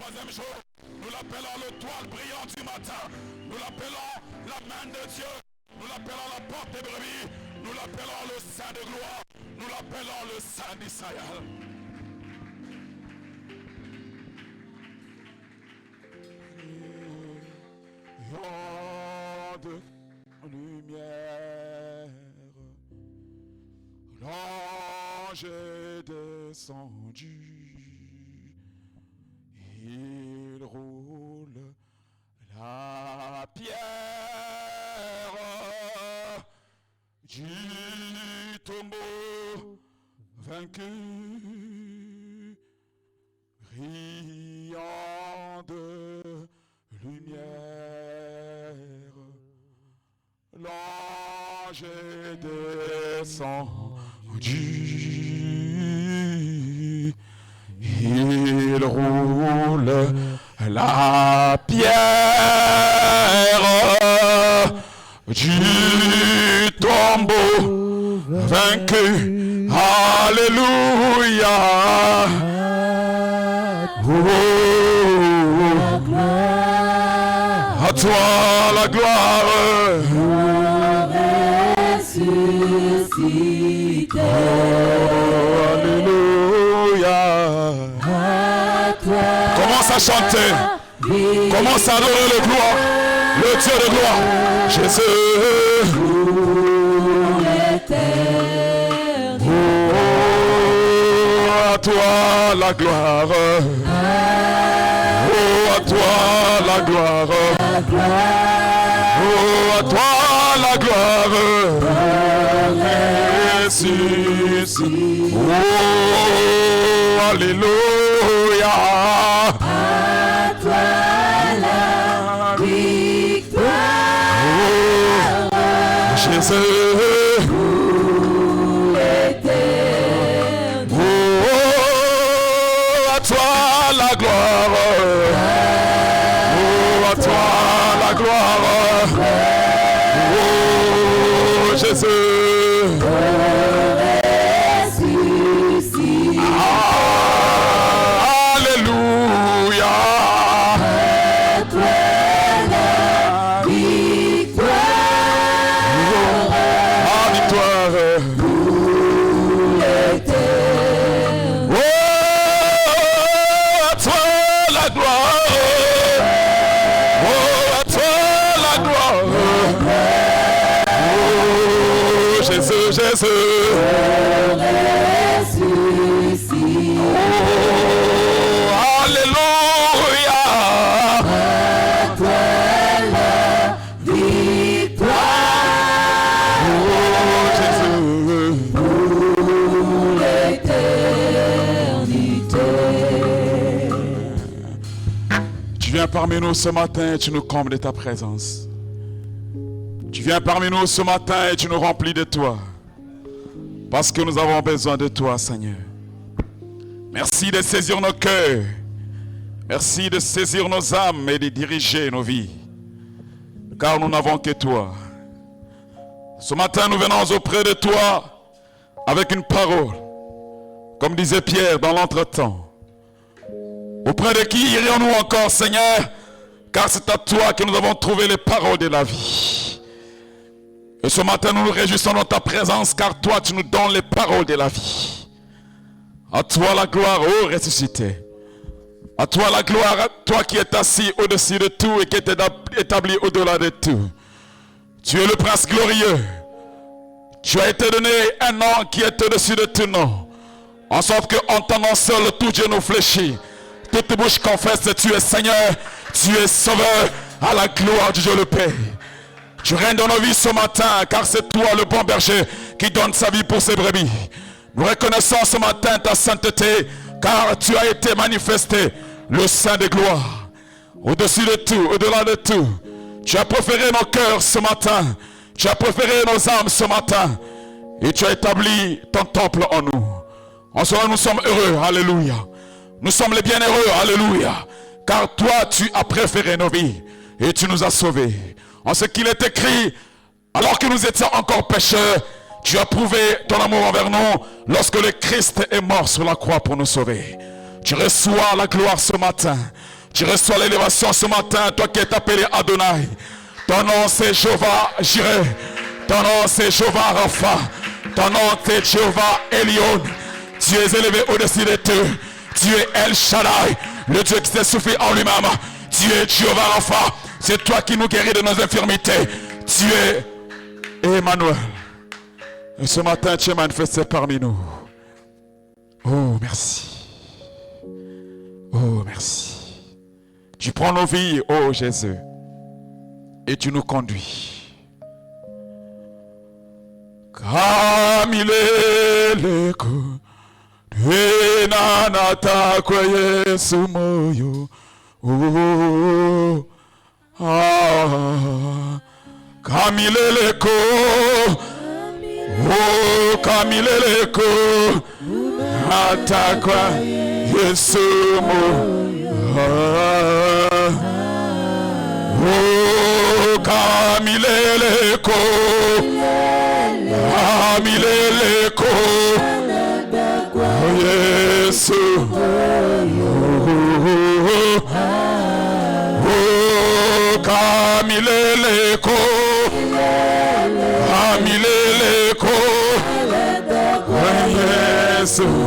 troisième jour. Nous l'appelons l'étoile brillante du matin. Nous l'appelons la main de Dieu. Nous l'appelons la porte des brebis. Nous l'appelons le Saint de gloire. Nous l'appelons le Saint d'Israël. De lumière, l'ange est descendu, il roule la pierre du tombeau vaincu, brillant de lumière. L'ange est descendu, il roule la pierre du tombeau vaincu. Alléluia. À toi la gloire. Oh, alléluia. Commence à chanter. Commence à adorer le gloire. Le Dieu de gloire. Jésus. Oh, à toi la gloire. Oh, à toi la gloire. Oh, à toi la gloire. Jésus. Oh, alléluia. À toi la victoire. Oh, Jésus. Oh, à toi la gloire. Oh, à toi la gloire. Oh, Jésus. Alléluia. Jésus. Oh, alléluia. Oh, Jésus. Tu viens parmi nous ce matin et tu nous combles de ta présence. Tu viens parmi nous ce matin et tu nous remplis de toi. Parce que nous avons besoin de toi, Seigneur. Merci de saisir nos cœurs. Merci de saisir nos âmes et de diriger nos vies. Car nous n'avons que toi. Ce matin, nous venons auprès de toi avec une parole. Comme disait Pierre dans l'entretemps. Auprès de qui irions-nous encore, Seigneur? Car c'est à toi que nous avons trouvé les paroles de la vie. Et ce matin, nous nous réjouissons dans ta présence, car toi, tu nous donnes les paroles de la vie. À toi la gloire, ô ressuscité. À toi la gloire, à toi qui es assis au-dessus de tout et qui est établi au-delà de tout. Tu es le prince glorieux. Tu as été donné un nom qui est au-dessus de tout nom. En sorte qu'en ton nom seul, tout Dieu nous fléchit. Toute bouche confesse que tu es Seigneur, tu es Sauveur, à la gloire du Dieu le Père. Tu règnes dans nos vies ce matin, car c'est toi le bon berger qui donne sa vie pour ses brebis. Nous reconnaissons ce matin ta sainteté, car tu as été manifesté, le Saint de gloire. Au-dessus de tout, au-delà de tout, tu as préféré nos cœurs ce matin, tu as préféré nos âmes ce matin, et tu as établi ton temple en nous. En cela nous sommes heureux, alléluia. Nous sommes les bienheureux, alléluia. Car toi tu as préféré nos vies, et tu nous as sauvés. En ce qu'il est écrit, alors que nous étions encore pécheurs, tu as prouvé ton amour envers nous lorsque le Christ est mort sur la croix pour nous sauver. Tu reçois la gloire ce matin. Tu reçois l'élévation ce matin, toi qui es appelé Adonai. Ton nom c'est Jéhovah Jireh. Ton nom c'est Jéhovah Rapha. Ton nom c'est Jéhovah Elion. Tu es élevé au-dessus de tout. Tu es El Shaddai, le Dieu qui s'est soufflé en lui-même. Tu es Jéhovah Rapha. C'est toi qui nous guéris de nos infirmités. Tu es Emmanuel. Et ce matin, tu es manifesté parmi nous. Oh, merci. Oh, merci. Tu prends nos vies, oh Jésus, et tu nous conduis. Comme il est le coup, tu n'en as croyé sous moyo. Oh, ah, comme il est le coup, oh, comme il est le coup, n'en croyé sous moyo. Oh, comme il est l'écho, comme il est l'écho, oh, Jésus. Oh, comme il est l'écho, comme il est l'écho, oh, Jésus.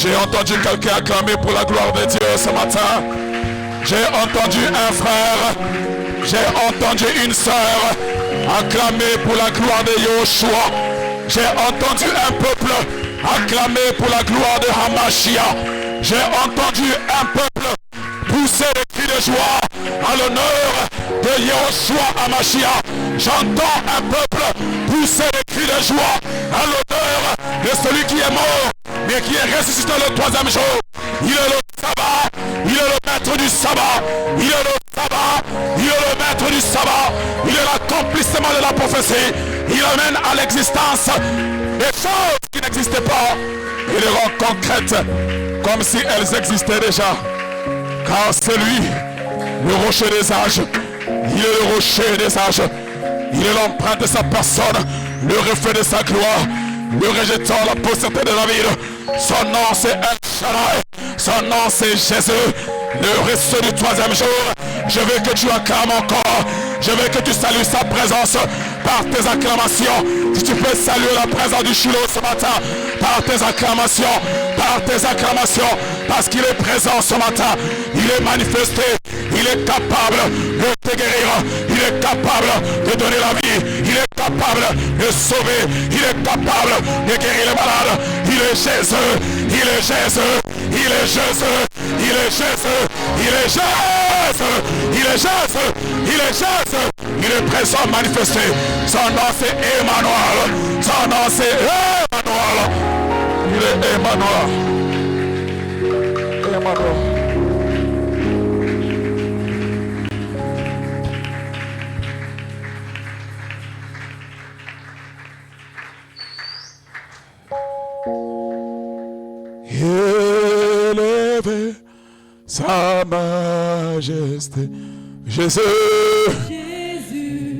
J'ai entendu quelqu'un acclamer pour la gloire de Dieu ce matin. J'ai entendu un frère, j'ai entendu une sœur acclamer pour la gloire de Yoshua. J'ai entendu un peuple acclamer pour la gloire de Hamashia. J'ai entendu un peuple pousser des cris de joie à l'honneur de Yoshua Hamashia. J'entends un peuple pousser des cris de joie à l'honneur de celui qui est mort, mais qui est ressuscité le troisième jour. Il est le sabbat, il est le maître du sabbat, il est le sabbat, il est le maître du sabbat, il est l'accomplissement de la prophétie, il amène à l'existence des choses qui n'existaient pas, il les rend concrètes comme si elles existaient déjà, car c'est lui, le rocher des âges, il est le rocher des âges, il est l'empreinte de sa personne, le reflet de sa gloire, le rejetant la postérité de David. Son nom c'est El Shaddai, son nom c'est Jésus, le ressuscité du troisième jour. Je veux que tu acclames encore, je veux que tu salues sa présence par tes acclamations. Si tu peux saluer la présence du Shiloh ce matin, par tes acclamations, parce qu'il est présent ce matin, il est manifesté, il est capable de te guérir, il est capable de donner la vie, il est capable de sauver, il est capable de guérir les malades, il est Jésus, il est Jésus, il est Jésus, il est Jésus, il est Jésus, il est Jésus, il est Jésus, il est présent manifesté. Son nom c'est Emmanuel, son nom c'est Emmanuel, il est Emmanuel, Emmanuel. Élevé sa majesté, Jésus, Jésus,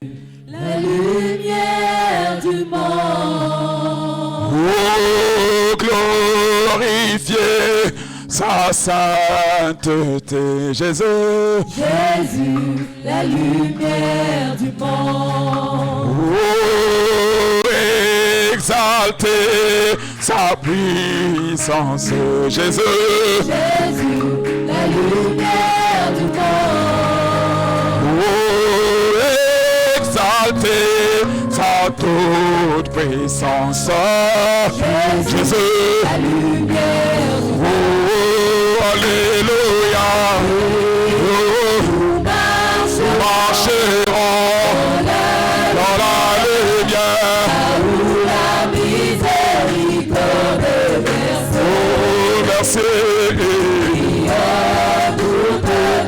la lumière du monde. Oh, glorifiez sa sainteté, Jésus, Jésus, la lumière du monde. Oh, exaltez sa puissance, Jésus, Jésus, la lumière du monde. Oh, exaltez sa toute puissance, Jésus, la lumière du monde. Oh, alléluia, Nous marcherons dans la lumière, où la miséricorde versée. oh, merci,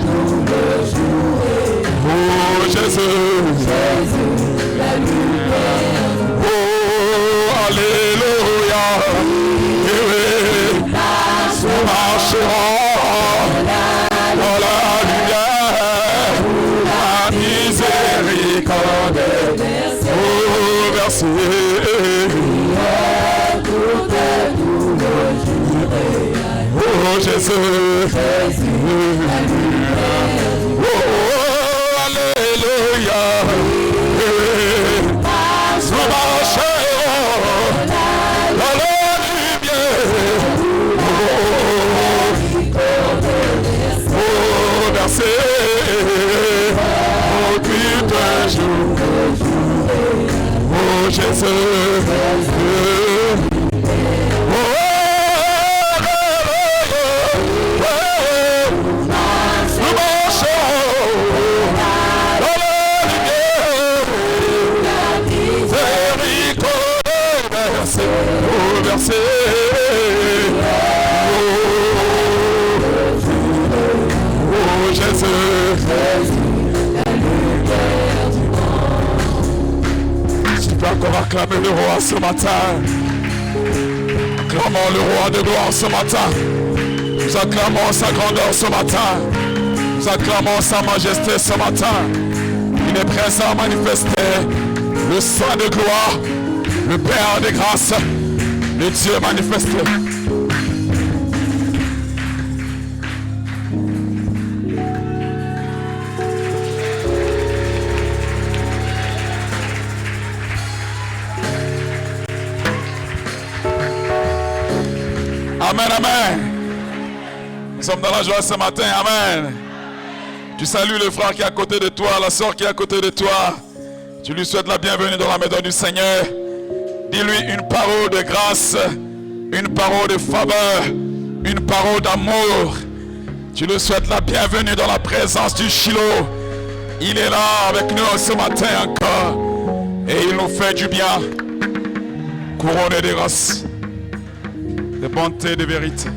Nous le jour. oh, Jésus, Jésus, la lumière du monde. oh, alléluia, et oui, nous marcherons dans la lumière, la miséricorde, oh, merci, oh, Jésus, oh, alléluia, nous marcherons dans la lumière, oh, merci, oh, puis toujours, oh, Jésus, oh, nous marcherons dans la lumière, miséricorde, merci, oh, merci, oh, Jésus, tu peux encore acclamer le roi ce matin. Acclamons le roi de gloire ce matin. Nous acclamons sa grandeur ce matin. Nous acclamons sa majesté ce matin. Il est présent manifesté. Le Saint de gloire, le Père de grâce, le Dieu manifesté. Amen, amen. Nous sommes dans la joie ce matin, amen. Tu salues le frère qui est à côté de toi, la soeur qui est à côté de toi. Tu lui souhaites la bienvenue dans la maison du Seigneur. Dis-lui une parole de grâce, une parole de faveur, une parole d'amour. Tu lui souhaites la bienvenue dans la présence du Shiloh. Il est là avec nous ce matin encore. Et il nous fait du bien. Couronné de grâce, de bonté, de vérité.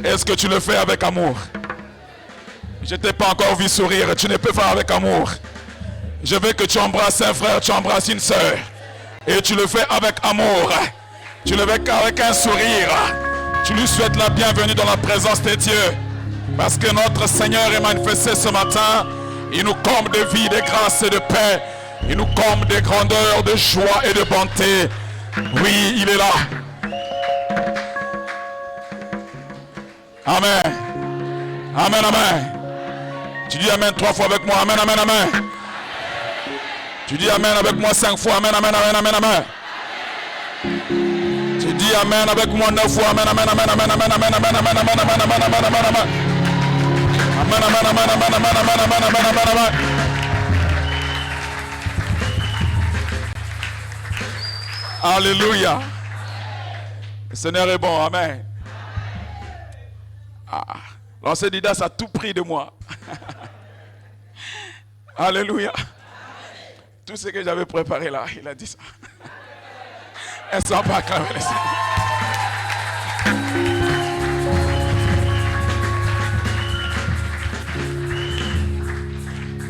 Est-ce que tu le fais avec amour? Je ne t'ai pas encore vu sourire. Tu ne peux faire avec amour. Je veux que tu embrasses un frère, tu embrasses une soeur. Et tu le fais avec amour. Tu le fais avec un sourire. Tu lui souhaites la bienvenue dans la présence de Dieu. Parce que notre Seigneur est manifesté ce matin. Il nous comble de vie, de grâce et de paix. Il nous comble de grandeur, de joie et de bonté. Oui, il est là. Amen. Amen, amen. Tu dis amen 3 fois avec moi. Amen, amen, amen. Tu dis amen avec moi 5 fois. Amen, amen, amen, amen, amen. Tu dis amen avec moi 9 fois. Amen, amen, amen, amen, amen, amen, amen, amen, amen, amen, amen, amen, amen, amen, amen. Amen, amen, amen, amen, amen, amen, amen, amen, amen, amen. Alléluia. Le Seigneur est bon. Amen. Ah, l'ancien Didas a tout pris de moi. Alléluia. Tout ce que j'avais préparé là, il a dit ça. Elles sont pas acclamées.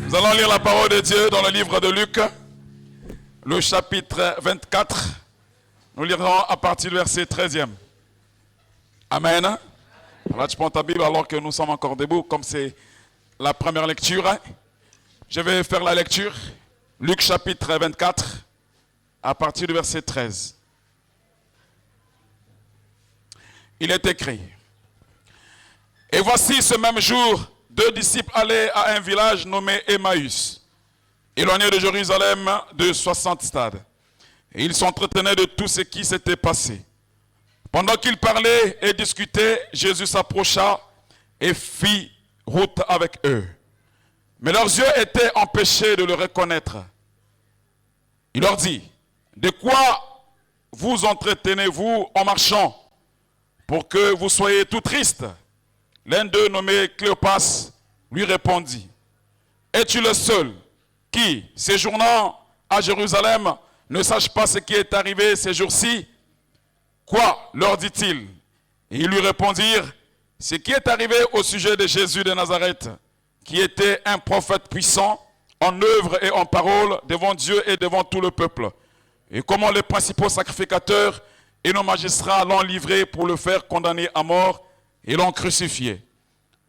Nous allons lire la parole de Dieu dans le livre de Luc, le chapitre 24. Nous lirons à partir du verset 13e. Amen. Là, tu prends ta Bible alors que nous sommes encore debout, comme c'est la première lecture. Je vais faire la lecture. Luc chapitre 24, à partir du verset 13. Il est écrit: Et voici ce même jour, 2 disciples allaient à un village nommé Emmaüs, éloigné de Jérusalem de 60 stades. Et ils s'entretenaient de tout ce qui s'était passé. Pendant qu'ils parlaient et discutaient, Jésus s'approcha et fit route avec eux. Mais leurs yeux étaient empêchés de le reconnaître. Il leur dit: De quoi vous entretenez-vous en marchant pour que vous soyez tout tristes? L'un d'eux, nommé Cléopas, lui répondit: Es-tu le seul qui, séjournant à Jérusalem, ne sache pas ce qui est arrivé ces jours-ci? Quoi, leur dit-il? Et ils lui répondirent: Ce qui est arrivé au sujet de Jésus de Nazareth, qui était un prophète puissant, en œuvre et en parole, devant Dieu et devant tout le peuple. Et comment les principaux sacrificateurs et nos magistrats l'ont livré pour le faire condamner à mort et l'ont crucifié.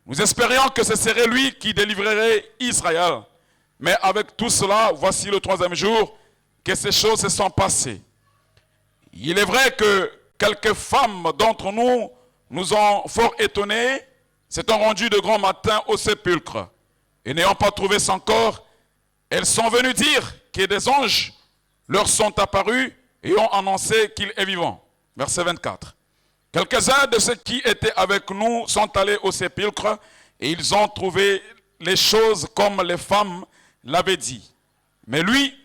Nous espérions que ce serait lui qui délivrerait Israël. Mais avec tout cela, voici le 3e jour que ces choses se sont passées. Il est vrai que quelques femmes d'entre nous nous ont fort étonnés, s'étant rendues de grand matin au sépulcre. Et n'ayant pas trouvé son corps, elles sont venues dire que des anges leur sont apparus et ont annoncé qu'il est vivant. Verset 24. Quelques-uns de ceux qui étaient avec nous sont allés au sépulcre et ils ont trouvé les choses comme les femmes l'avaient dit. Mais lui,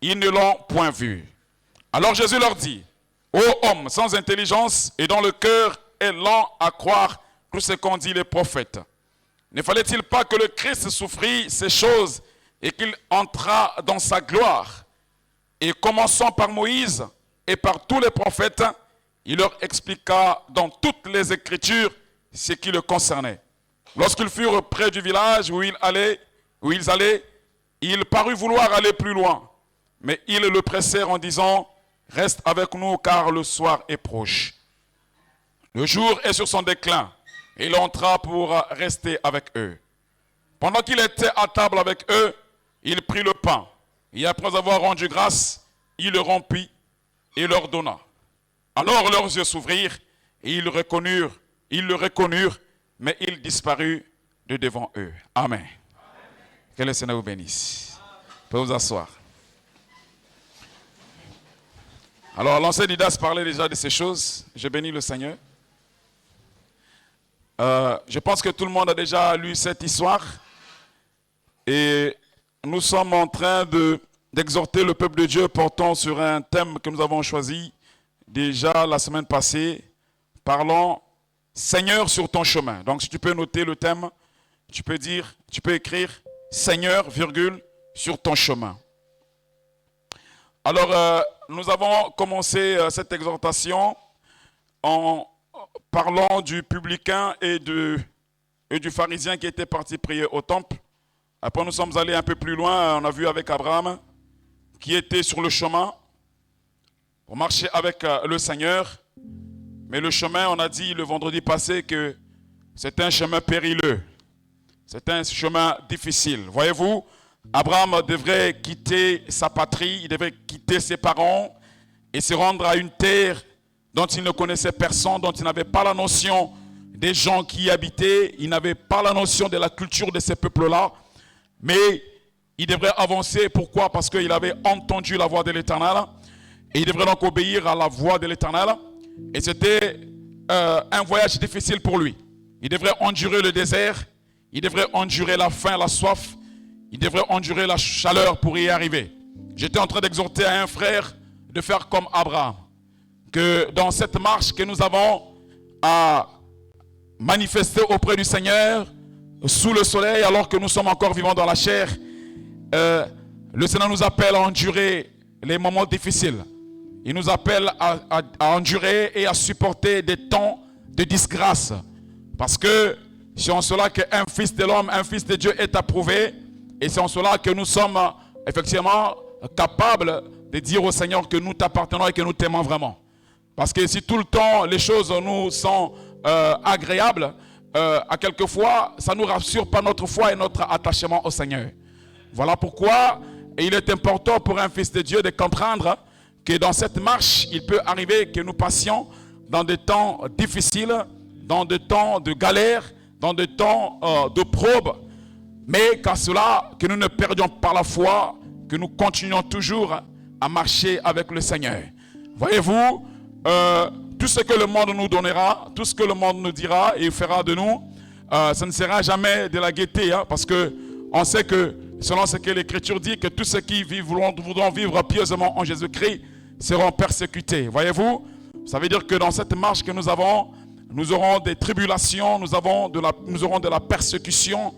ils ne l'ont point vu. Alors Jésus leur dit: Ô homme sans intelligence et dont le cœur est lent à croire tout ce qu'ont dit les prophètes, ne fallait-il pas que le Christ souffrit ces choses et qu'il entrât dans sa gloire? Et commençant par Moïse et par tous les prophètes, il leur expliqua dans toutes les Écritures ce qui le concernait. Lorsqu'ils furent près du village où ils allaient, il parut vouloir aller plus loin. Mais ils le pressèrent en disant: Reste avec nous car le soir est proche. Le jour est sur son déclin. Et il entra pour rester avec eux. Pendant qu'il était à table avec eux, il prit le pain. Et après avoir rendu grâce, il le rompit et leur donna. Alors leurs yeux s'ouvrirent et ils le reconnurent, mais il disparut de devant eux. Amen. Que le Seigneur vous bénisse. Vous pouvez vous asseoir. Alors l'ancien Didas parlait déjà de ces choses. Je bénis le Seigneur. Je pense que tout le monde a déjà lu cette histoire. Et nous sommes en train d'exhorter le peuple de Dieu portant sur un thème que nous avons choisi déjà la semaine passée. Parlons Seigneur sur ton chemin. Donc si tu peux noter le thème, tu peux écrire Seigneur, virgule, sur ton chemin. Alors nous avons commencé cette exhortation en parlant du publicain et du pharisien qui était parti prier au temple. Après nous sommes allés un peu plus loin, on a vu avec Abraham qui était sur le chemin pour marcher avec le Seigneur. Mais le chemin, on a dit le vendredi passé que c'est un chemin périlleux. C'est un chemin difficile. Voyez-vous, Abraham devrait quitter sa patrie, il devrait quitter ses parents et se rendre à une terre dont il ne connaissait personne, dont il n'avait pas la notion des gens qui y habitaient, il n'avait pas la notion de la culture de ces peuples-là, mais il devrait avancer. Pourquoi? Parce qu'il avait entendu la voix de l'Éternel et il devrait donc obéir à la voix de l'Éternel. Et c'était un voyage difficile pour lui. Il devrait endurer le désert, il devrait endurer la faim, la soif, il devrait endurer la chaleur pour y arriver. J'étais en train d'exhorter à un frère de faire comme Abraham. Que dans cette marche que nous avons à manifester auprès du Seigneur sous le soleil alors que nous sommes encore vivants dans la chair. Le Seigneur nous appelle à endurer les moments difficiles. Il nous appelle à endurer et à supporter des temps de disgrâce. Parce que c'est en cela qu'un fils de l'homme, un fils de Dieu est approuvé. Et c'est en cela que nous sommes effectivement capables de dire au Seigneur que nous t'appartenons et que nous t'aimons vraiment. Parce que si tout le temps les choses nous sont agréables, à quelquefois ça ne nous rassure pas notre foi et notre attachement au Seigneur. Voilà pourquoi il est important pour un fils de Dieu de comprendre que dans cette marche, il peut arriver que nous passions dans des temps difficiles, dans des temps de galère, dans des temps de probe, mais qu'à cela, que nous ne perdions pas la foi, que nous continuions toujours à marcher avec le Seigneur. Voyez-vous, tout ce que le monde nous donnera, tout ce que le monde nous dira et fera de nous, ce ne sera jamais de la gaieté, hein, parce que on sait que, selon ce que l'Écriture dit, que tous ceux qui voudront vivre pieusement en Jésus-Christ seront persécutés. Voyez-vous, ça veut dire que dans cette marche que nous avons, nous aurons des tribulations, nous aurons de la persécution,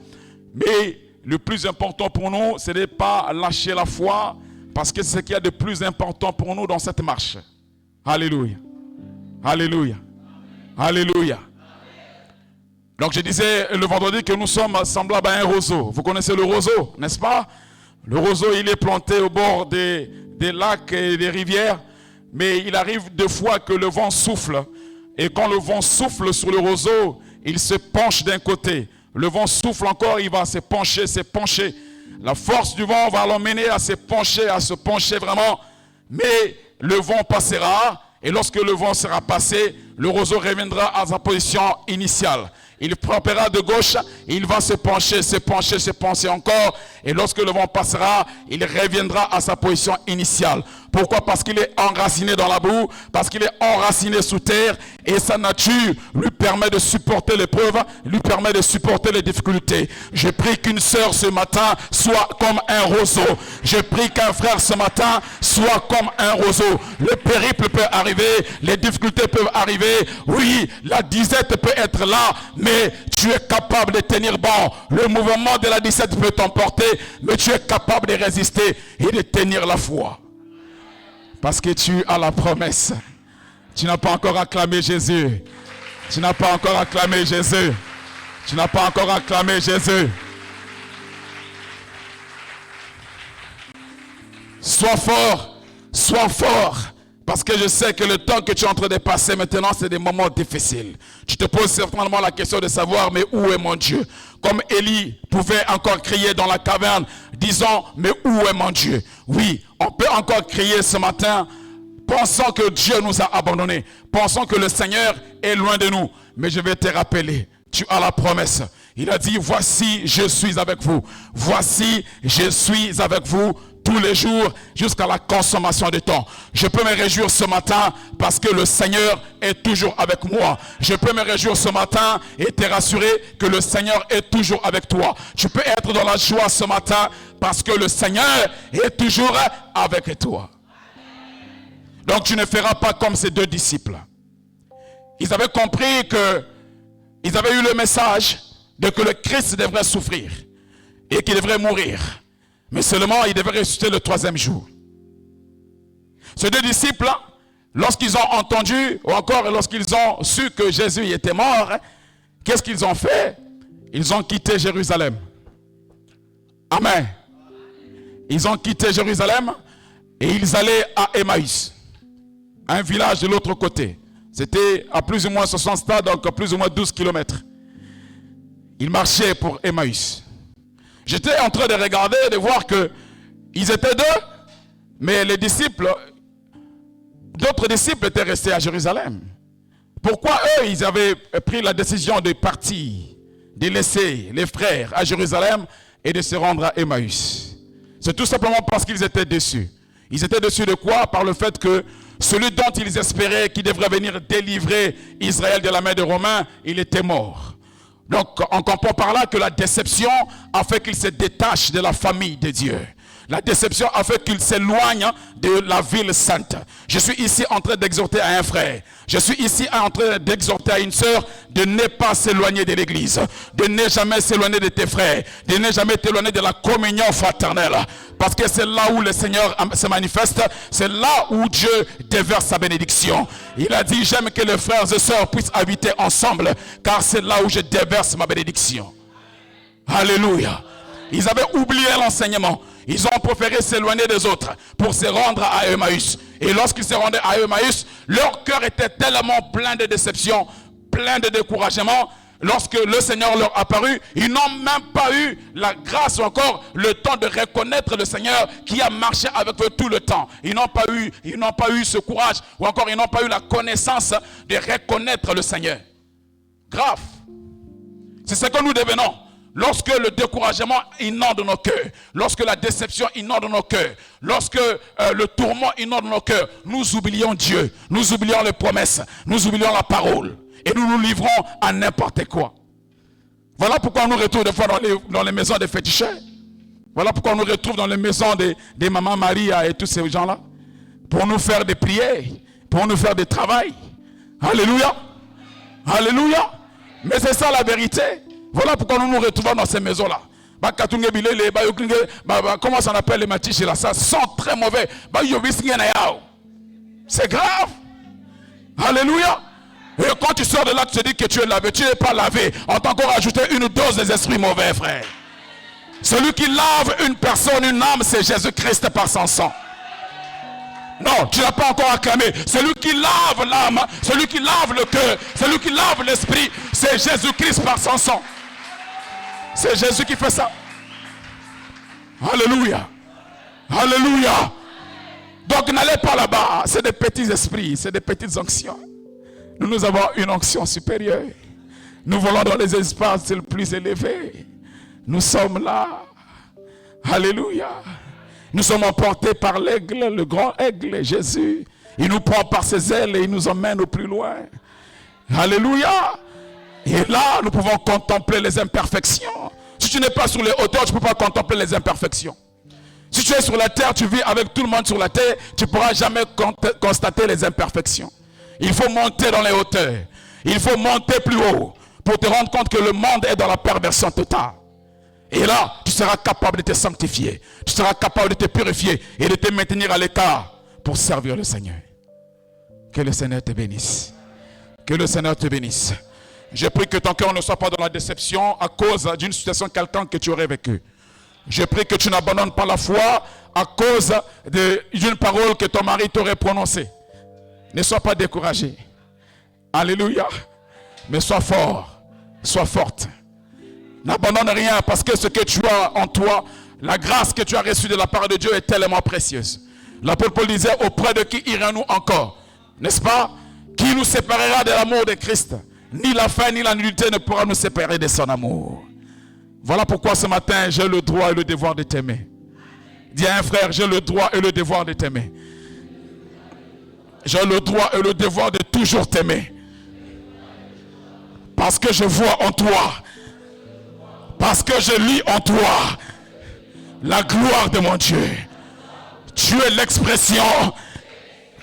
mais le plus important pour nous, ce n'est pas lâcher la foi, parce que c'est ce qu'il y a de plus important pour nous dans cette marche. Alléluia. Alléluia. Alléluia. Donc je disais le vendredi que nous sommes semblables à un roseau. Vous connaissez le roseau, n'est-ce pas? Le roseau, il est planté au bord des lacs et des rivières, mais il arrive des fois que le vent souffle. Et quand le vent souffle sur le roseau, il se penche d'un côté. Le vent souffle encore, il va se pencher. La force du vent va l'emmener à se pencher vraiment. Mais le vent passera, et lorsque le vent sera passé, le roseau reviendra à sa position initiale. Il frappera de gauche, il va se pencher encore. Et lorsque le vent passera, il reviendra à sa position initiale. Pourquoi? Parce qu'il est enraciné dans la boue, parce qu'il est enraciné sous terre. Et sa nature lui permet de supporter l'épreuve, lui permet de supporter les difficultés. Je prie qu'une sœur ce matin soit comme un roseau. Je prie qu'un frère ce matin soit comme un roseau. Le périple peut arriver, les difficultés peuvent arriver. Oui, la disette peut être là, mais tu es capable de tenir bon. Le mouvement de la disette peut t'emporter, mais tu es capable de résister et de tenir la foi. Parce que tu as la promesse. Tu n'as pas encore acclamé Jésus. Tu n'as pas encore acclamé Jésus. Tu n'as pas encore acclamé Jésus. Sois fort. Sois fort. Parce que je sais que le temps que tu es en train de passer maintenant, c'est des moments difficiles. Tu te poses certainement la question de savoir, mais où est mon Dieu? Comme Élie pouvait encore crier dans la caverne, disant, mais où est mon Dieu? Oui, on peut encore crier ce matin, pensant que Dieu nous a abandonnés, pensant que le Seigneur est loin de nous. Mais je vais te rappeler, tu as la promesse. Il a dit, voici, je suis avec vous. Voici, je suis avec vous tous les jours jusqu'à la consommation du temps. Je peux me réjouir ce matin parce que le Seigneur est toujours avec moi. Je peux me réjouir ce matin et te rassurer que le Seigneur est toujours avec toi. Tu peux être dans la joie ce matin parce que le Seigneur est toujours avec toi. Donc tu ne feras pas comme ces deux disciples. Ils avaient compris que ils avaient eu le message de que le Christ devrait souffrir et qu'il devrait mourir. Mais seulement il devait ressusciter le 3e jour. Ces deux disciples, lorsqu'ils ont entendu, ou encore lorsqu'ils ont su que Jésus était mort, qu'est-ce qu'ils ont fait? Ils ont quitté Jérusalem. Amen. Ils ont quitté Jérusalem et ils allaient à Emmaüs, un village de l'autre côté. C'était à plus ou moins 60 stades, donc à plus ou moins 12 kilomètres. Ils marchaient pour Emmaüs. J'étais en train de regarder, de voir qu'ils étaient deux, mais les disciples, d'autres disciples étaient restés à Jérusalem. Pourquoi eux, ils avaient pris la décision de partir, de laisser les frères à Jérusalem et de se rendre à Emmaüs? C'est tout simplement parce qu'ils étaient déçus. Ils étaient déçus de quoi? Par le fait que celui dont ils espéraient qu'il devrait venir délivrer Israël de la main des Romains, il était mort. Donc, on comprend par là que la déception a fait qu'ils se détachent de la famille de Dieu. La déception a fait qu'il s'éloigne de la ville sainte. Je suis ici en train d'exhorter à un frère. Je suis ici en train d'exhorter à une sœur de ne pas s'éloigner de l'église. De ne jamais s'éloigner de tes frères. De ne jamais t'éloigner de la communion fraternelle. Parce que c'est là où le Seigneur se manifeste. C'est là où Dieu déverse sa bénédiction. Il a dit, j'aime que les frères et sœurs puissent habiter ensemble. Car c'est là où je déverse ma bénédiction. Alléluia. Ils avaient oublié l'enseignement. Ils ont préféré s'éloigner des autres pour se rendre à Emmaüs. Et lorsqu'ils se rendaient à Emmaüs, leur cœur était tellement plein de déception, plein de découragement. Lorsque le Seigneur leur apparut, ils n'ont même pas eu la grâce ou encore le temps de reconnaître le Seigneur qui a marché avec eux tout le temps. Ils n'ont pas eu ce courage ou encore ils n'ont pas eu la connaissance de reconnaître le Seigneur. Grave. C'est ce que nous devenons. Lorsque le découragement inonde nos cœurs, lorsque la déception inonde nos cœurs, lorsque le tourment inonde nos cœurs, nous oublions Dieu, nous oublions les promesses, nous oublions la parole et nous nous livrons à n'importe quoi. Voilà pourquoi on nous retrouve des fois dans les maisons des féticheurs. Voilà pourquoi on nous retrouve dans les maisons des mamans Maria et tous ces gens-là. Pour nous faire des prières, pour nous faire des travail. Alléluia. Alléluia. Mais c'est ça la vérité. Voilà pourquoi nous nous retrouvons dans ces maisons-là. Comment ça s'appelle les matiches là? Ça sent très mauvais. C'est grave. Alléluia. Et quand tu sors de là, tu te dis que tu es lavé. Tu n'es pas lavé. On t'a encore ajouté une dose des esprits mauvais, frère. Celui qui lave une personne, une âme, c'est Jésus-Christ par son sang. Non, tu n'as pas encore acclamé. Celui qui lave l'âme, celui qui lave le cœur, celui qui lave l'esprit, c'est Jésus-Christ par son sang. C'est Jésus qui fait ça. Alléluia. Alléluia. Donc n'allez pas là-bas. C'est des petits esprits, c'est des petites onctions. Nous avons une onction supérieure. Nous volons dans les espaces les plus élevés. Nous sommes là. Alléluia. Nous sommes emportés par l'aigle, le grand aigle, Jésus. Il nous prend par ses ailes et il nous emmène au plus loin. Alléluia. Et là, nous pouvons contempler les imperfections. Si tu n'es pas sur les hauteurs, tu ne peux pas contempler les imperfections. Si tu es sur la terre, tu vis avec tout le monde sur la terre, tu ne pourras jamais constater les imperfections. Il faut monter dans les hauteurs. Il faut monter plus haut pour te rendre compte que le monde est dans la perversion totale. Et là, tu seras capable de te sanctifier. Tu seras capable de te purifier et de te maintenir à l'écart pour servir le Seigneur. Que le Seigneur te bénisse. Que le Seigneur te bénisse. Je prie que ton cœur ne soit pas dans la déception à cause d'une situation quelconque que tu aurais vécue. Je prie que tu n'abandonnes pas la foi à cause d'une parole que ton mari t'aurait prononcée. Ne sois pas découragé. Alléluia. Mais sois fort. Sois forte. N'abandonne rien parce que ce que tu as en toi, la grâce que tu as reçue de la part de Dieu est tellement précieuse. L'apôtre Paul disait, auprès de qui irons-nous encore? N'est-ce pas? Qui nous séparera de l'amour de Christ? Ni la faim ni la nullité ne pourra nous séparer de son amour. Voilà pourquoi ce matin, j'ai le droit et le devoir de t'aimer. Dis à un frère, j'ai le droit et le devoir de t'aimer. J'ai le droit et le devoir de toujours t'aimer. Parce que je vois en toi, parce que je lis en toi la gloire de mon Dieu. Tu es l'expression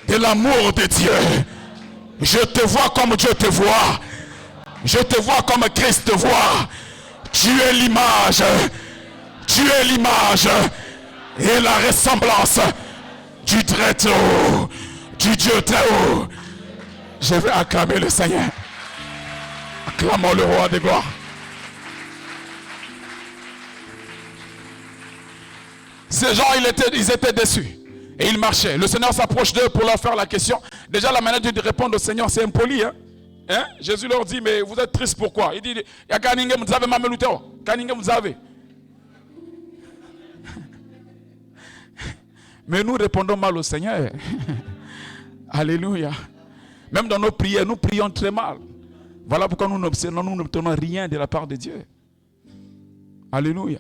de l'amour de Dieu. Je te vois comme Dieu te voit. Je te vois comme Christ te voit. Tu es l'image. Tu es l'image et la ressemblance du très haut, du Dieu très haut. Je vais acclamer le Seigneur. Acclamons le roi des gloires. Ces gens, ils étaient déçus. Et ils marchaient. Le Seigneur s'approche d'eux pour leur faire la question. Déjà, la manière de répondre au Seigneur, c'est impoli. Hein? Jésus leur dit, mais vous êtes tristes pourquoi? Il dit, mais nous répondons mal au Seigneur. Alléluia. Même dans nos prières, nous prions très mal. Voilà pourquoi nous n'obtenons rien de la part de Dieu. Alléluia.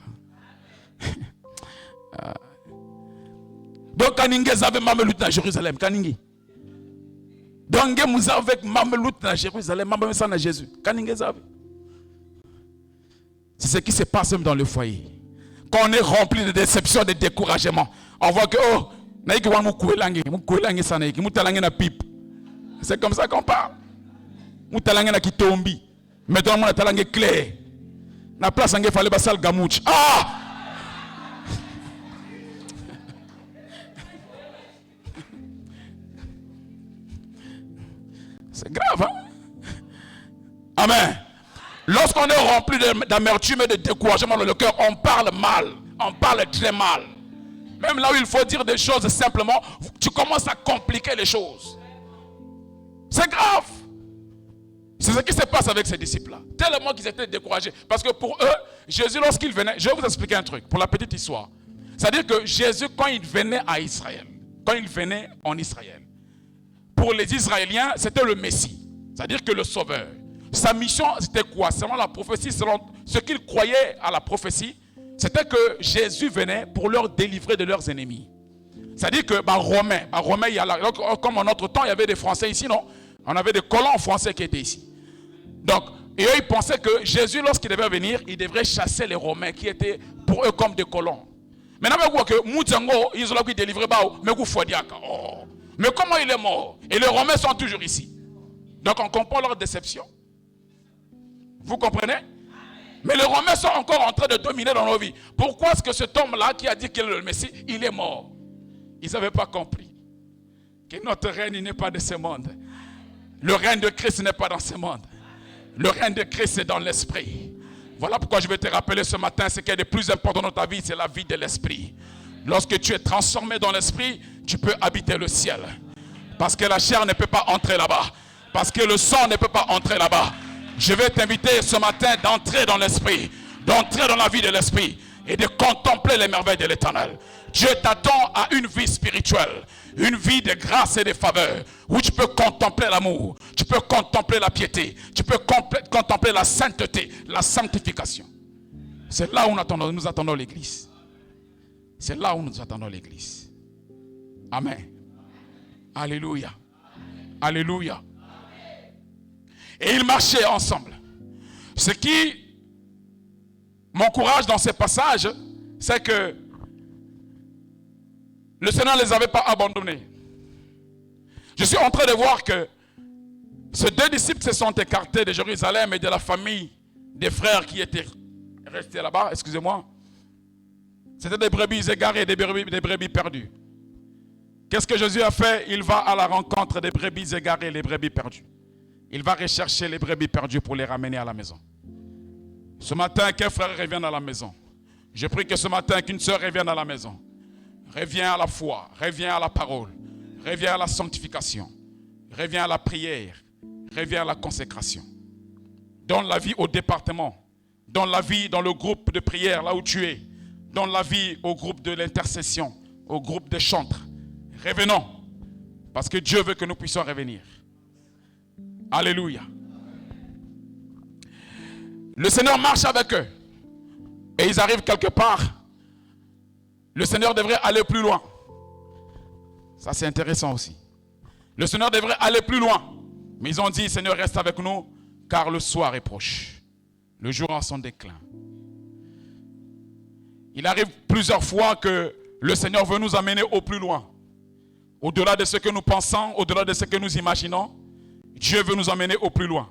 Donc, Kaningé avait Mamelout dans Jérusalem. Kaningé. Donc, vous avez Mamelout dans Jérusalem. Mamelout dans Jésus. Kaningé avait. C'est ce qui se passe même dans le foyer. quand on est rempli de déception, de découragement, on voit que, oh, c'est comme ça qu'on parle. Maintenant, on a talangé clair. La place il fallait passer le gamouch. Ah! C'est grave, hein? Amen. Lorsqu'on est rempli d'amertume et de découragement dans le cœur, on parle mal. On parle très mal. Même là où il faut dire des choses simplement, tu commences à compliquer les choses. C'est grave. C'est ce qui se passe avec ces disciples-là. Tellement qu'ils étaient découragés. Parce que pour eux, Jésus, lorsqu'il venait, je vais vous expliquer un truc, pour la petite histoire. C'est-à-dire que Jésus, quand il venait à Israël, quand il venait en Israël, pour les Israéliens, c'était le Messie. C'est-à-dire que le Sauveur. Sa mission, c'était quoi? Selon la prophétie, selon ce qu'ils croyaient à la prophétie, c'était que Jésus venait pour leur délivrer de leurs ennemis. C'est-à-dire que, Romains, comme en notre temps, il y avait des Français ici, non? On avait des colons français qui étaient ici. Donc, et eux, ils pensaient que Jésus, lorsqu'il devait venir, il devrait chasser les Romains qui étaient pour eux comme des colons. Maintenant, vous voyez que Moutsango, ils ont délivré, mais mais comment il est mort? Et les Romains sont toujours ici. Donc, on comprend leur déception. Vous comprenez? Mais les Romains sont encore en train de dominer dans nos vies. Pourquoi est-ce que cet homme-là qui a dit qu'il est le Messie, il est mort? Ils n'avaient pas compris que notre règne n'est pas de ce monde. Le règne de Christ n'est pas dans ce monde. Le règne de Christ est dans l'esprit. Voilà pourquoi je vais te rappeler ce matin, ce qui est le plus important dans ta vie, c'est la vie de l'esprit. Lorsque tu es transformé dans l'esprit, tu peux habiter le ciel. Parce que la chair ne peut pas entrer là-bas. Parce que le sang ne peut pas entrer là-bas. Je vais t'inviter ce matin d'entrer dans l'esprit, d'entrer dans la vie de l'esprit et de contempler les merveilles de l'Éternel. Dieu t'attend à une vie spirituelle, une vie de grâce et de faveur, où tu peux contempler l'amour, tu peux contempler la piété, tu peux contempler la sainteté, la sanctification. C'est là où nous attendons l'église. C'est là où nous attendons l'église. Amen. Alléluia. Alléluia. Et ils marchaient ensemble. Ce qui m'encourage dans ces passages, c'est que le Seigneur ne les avait pas abandonnés. Je suis en train de voir que ces deux disciples se sont écartés de Jérusalem et de la famille des frères qui étaient restés là-bas. Excusez-moi. C'était des brebis égarées, des brebis perdues. Qu'est-ce que Jésus a fait? Il va à la rencontre des brebis égarées, les brebis perdues. Il va rechercher les brebis perdues pour les ramener à la maison. Ce matin, qu'un frère revienne à la maison. Je prie que ce matin, qu'une sœur revienne à la maison. Reviens à la foi, reviens à la parole, reviens à la sanctification, reviens à la prière, reviens à la consécration. Donne la vie au département, donne la vie dans le groupe de prière, là où tu es. Donne la vie au groupe de l'intercession, au groupe de chantres. Revenons, parce que Dieu veut que nous puissions revenir. Alléluia. Le Seigneur marche avec eux. Et ils arrivent quelque part. Le Seigneur devrait aller plus loin. Ça, c'est intéressant aussi. Le Seigneur devrait aller plus loin. Mais ils ont dit, Seigneur, reste avec nous, car le soir est proche. Le jour en son déclin. Il arrive plusieurs fois que le Seigneur veut nous amener au plus loin. Au-delà de ce que nous pensons, au-delà de ce que nous imaginons, Dieu veut nous amener au plus loin.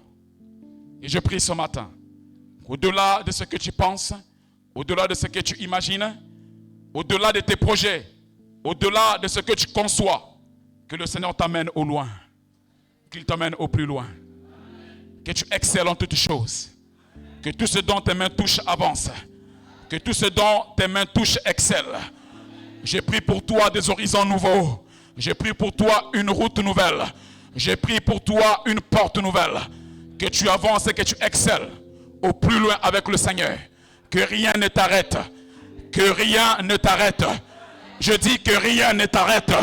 Et je prie ce matin, au-delà de ce que tu penses, au-delà de ce que tu imagines, au-delà de tes projets, au-delà de ce que tu conçois, que le Seigneur t'amène au loin, qu'il t'amène au plus loin, que tu excelles en toutes choses, que tout ce dont tes mains touchent avance, que tout ce dont tes mains touchent excelle. Je prie pour toi des horizons nouveaux, je prie pour toi une route nouvelle, je prie pour toi une porte nouvelle, que tu avances et que tu excelles au plus loin avec le Seigneur, que rien ne t'arrête, que rien ne t'arrête. Je dis que rien ne t'arrête.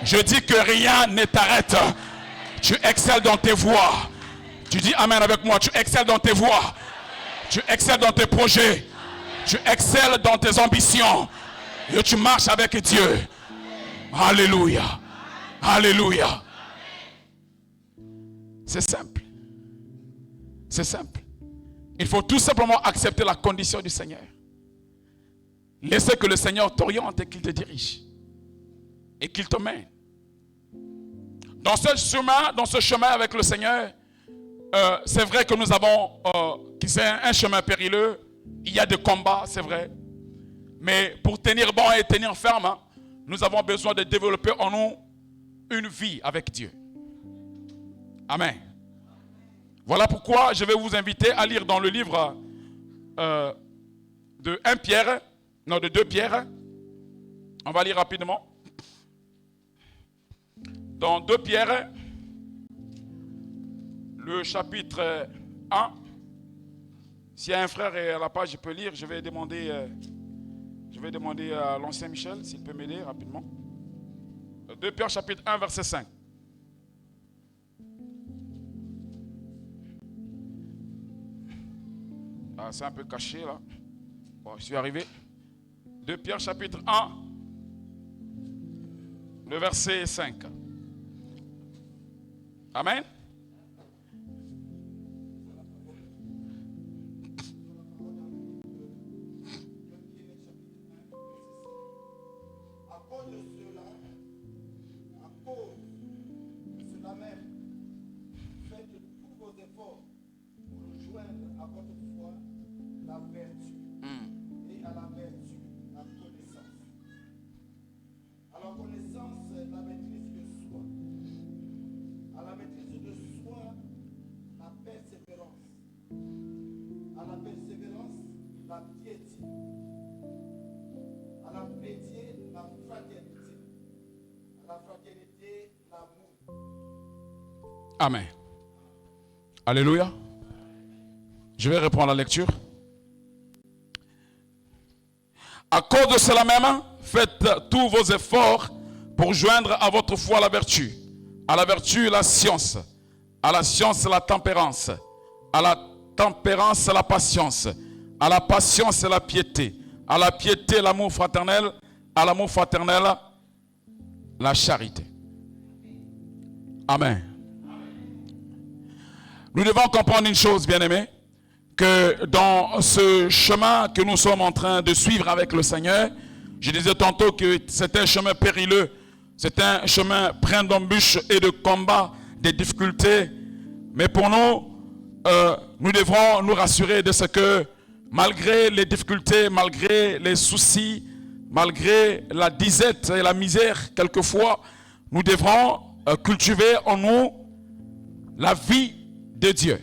Je dis que rien ne t'arrête. Tu excelles dans tes voies. Tu dis Amen avec moi. Tu excelles dans tes voies. Tu excelles dans tes projets. Tu excelles dans tes ambitions. Et tu marches avec Dieu. Alléluia. Alléluia. C'est simple. C'est simple. Il faut tout simplement accepter la condition du Seigneur. Laissez que le Seigneur t'oriente et qu'il te dirige. Et qu'il te mène. Dans ce chemin avec le Seigneur, c'est vrai que nous avons, c'est un chemin périlleux. Il y a des combats, c'est vrai. Mais pour tenir bon et tenir ferme, nous avons besoin de développer en nous une vie avec Dieu. Amen. Voilà pourquoi je vais vous inviter à lire dans le livre de 2 Pierre. On va lire rapidement. Dans 2 Pierre, le chapitre 1. S'il y a un frère à la page, je peux lire. Je vais demander à l'ancien Michel s'il peut m'aider rapidement. 2 Pierre chapitre 1 verset 5. Ah, c'est un peu caché là. Bon, je suis arrivé. 2 Pierre chapitre 1, le verset 5. Amen. Amen. Alléluia. Je vais reprendre la lecture. À cause de cela même, faites tous vos efforts pour joindre à votre foi la vertu. À la vertu, la science. À la science, la tempérance. À la tempérance, la patience. À la patience, la piété. À la piété, l'amour fraternel. À l'amour fraternel, la charité. Amen. Nous devons comprendre une chose, bien-aimés, que dans ce chemin que nous sommes en train de suivre avec le Seigneur, je disais tantôt que c'est un chemin périlleux, c'est un chemin plein d'embûches et de combats, des difficultés. Mais pour nous, nous devrons nous rassurer de ce que malgré les difficultés, malgré les soucis, malgré la disette et la misère, quelquefois, nous devrons cultiver en nous la vie de Dieu.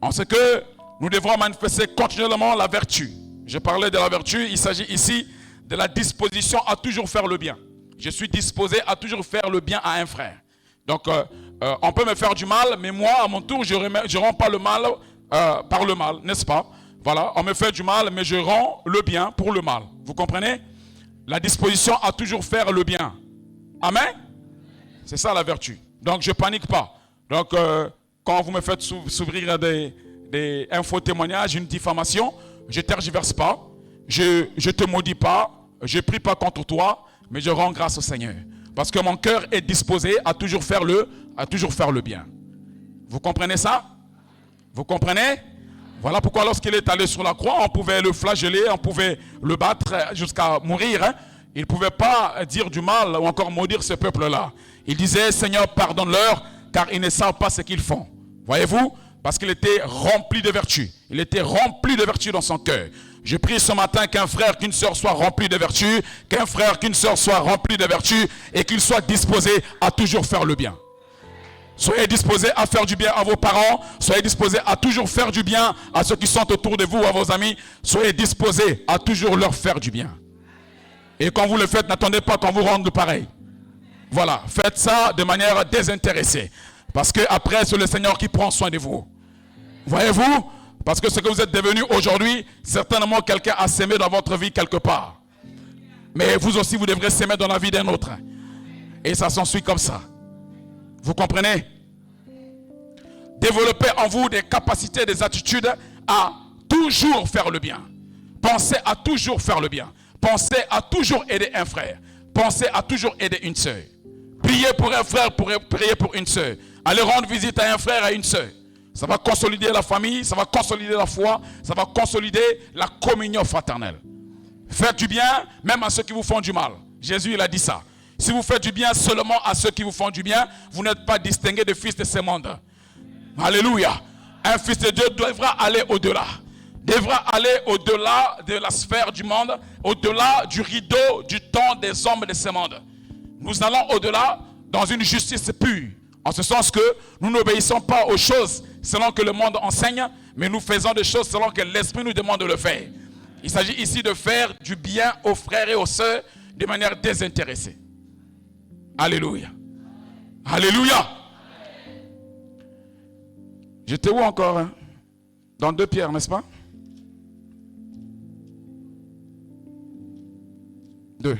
En ce que nous devrons manifester continuellement la vertu. Je parlais de la vertu, il s'agit ici de la disposition à toujours faire le bien. Je suis disposé à toujours faire le bien à un frère. Donc, on peut me faire du mal, mais moi, à mon tour, je ne rends pas le mal par le mal, n'est-ce pas? Voilà, on me fait du mal, mais je rends le bien pour le mal. Vous comprenez? La disposition à toujours faire le bien. Amen? C'est ça la vertu. Donc, je ne panique pas. Donc, quand vous me faites s'ouvrir un faux témoignage, une diffamation, je ne tergiverse pas, je ne te maudis pas, je ne prie pas contre toi, mais je rends grâce au Seigneur. Parce que mon cœur est disposé à toujours faire le bien. Vous comprenez ça? Vous comprenez? Voilà pourquoi lorsqu'il est allé sur la croix, on pouvait le flageller, on pouvait le battre jusqu'à mourir. Hein? Il ne pouvait pas dire du mal ou encore maudire ce peuple-là. Il disait, Seigneur, pardonne-leur, car ils ne savent pas ce qu'ils font. Voyez-vous? Parce qu'il était rempli de vertu. Il était rempli de vertu dans son cœur. Je prie ce matin qu'un frère, qu'une sœur soit rempli de vertu, qu'un frère, qu'une sœur soit rempli de vertu et qu'il soit disposé à toujours faire le bien. Soyez disposés à faire du bien à vos parents. Soyez disposés à toujours faire du bien à ceux qui sont autour de vous, à vos amis. Soyez disposés à toujours leur faire du bien. Et quand vous le faites, n'attendez pas qu'on vous rende pareil. Voilà, faites ça de manière désintéressée. Parce que après, c'est le Seigneur qui prend soin de vous. Voyez-vous? Parce que ce que vous êtes devenu aujourd'hui, certainement quelqu'un a sémé dans votre vie quelque part. Mais vous aussi, vous devrez s'aimer dans la vie d'un autre. Et ça s'ensuit comme ça. Vous comprenez? Développez en vous des capacités, des attitudes à toujours faire le bien. Pensez à toujours faire le bien. Pensez à toujours aider un frère. Pensez à toujours aider une sœur. Priez pour un frère, priez pour une sœur. Allez rendre visite à un frère, à une sœur. Ça va consolider la famille, ça va consolider la foi, ça va consolider la communion fraternelle. Faites du bien même à ceux qui vous font du mal. Jésus, il a dit ça. Si vous faites du bien seulement à ceux qui vous font du bien, vous n'êtes pas distingués de fils de ce monde. Alléluia. Un fils de Dieu devra aller au-delà. Devra aller au-delà de la sphère du monde, au-delà du rideau du temps des hommes de ce monde. Nous allons au-delà dans une justice pure. En ce sens que nous n'obéissons pas aux choses selon que le monde enseigne, mais nous faisons des choses selon que l'Esprit nous demande de le faire. Il s'agit ici de faire du bien aux frères et aux sœurs de manière désintéressée. Alléluia. Alléluia. J'étais où encore hein? Dans 2 Pierre, n'est-ce pas? 2.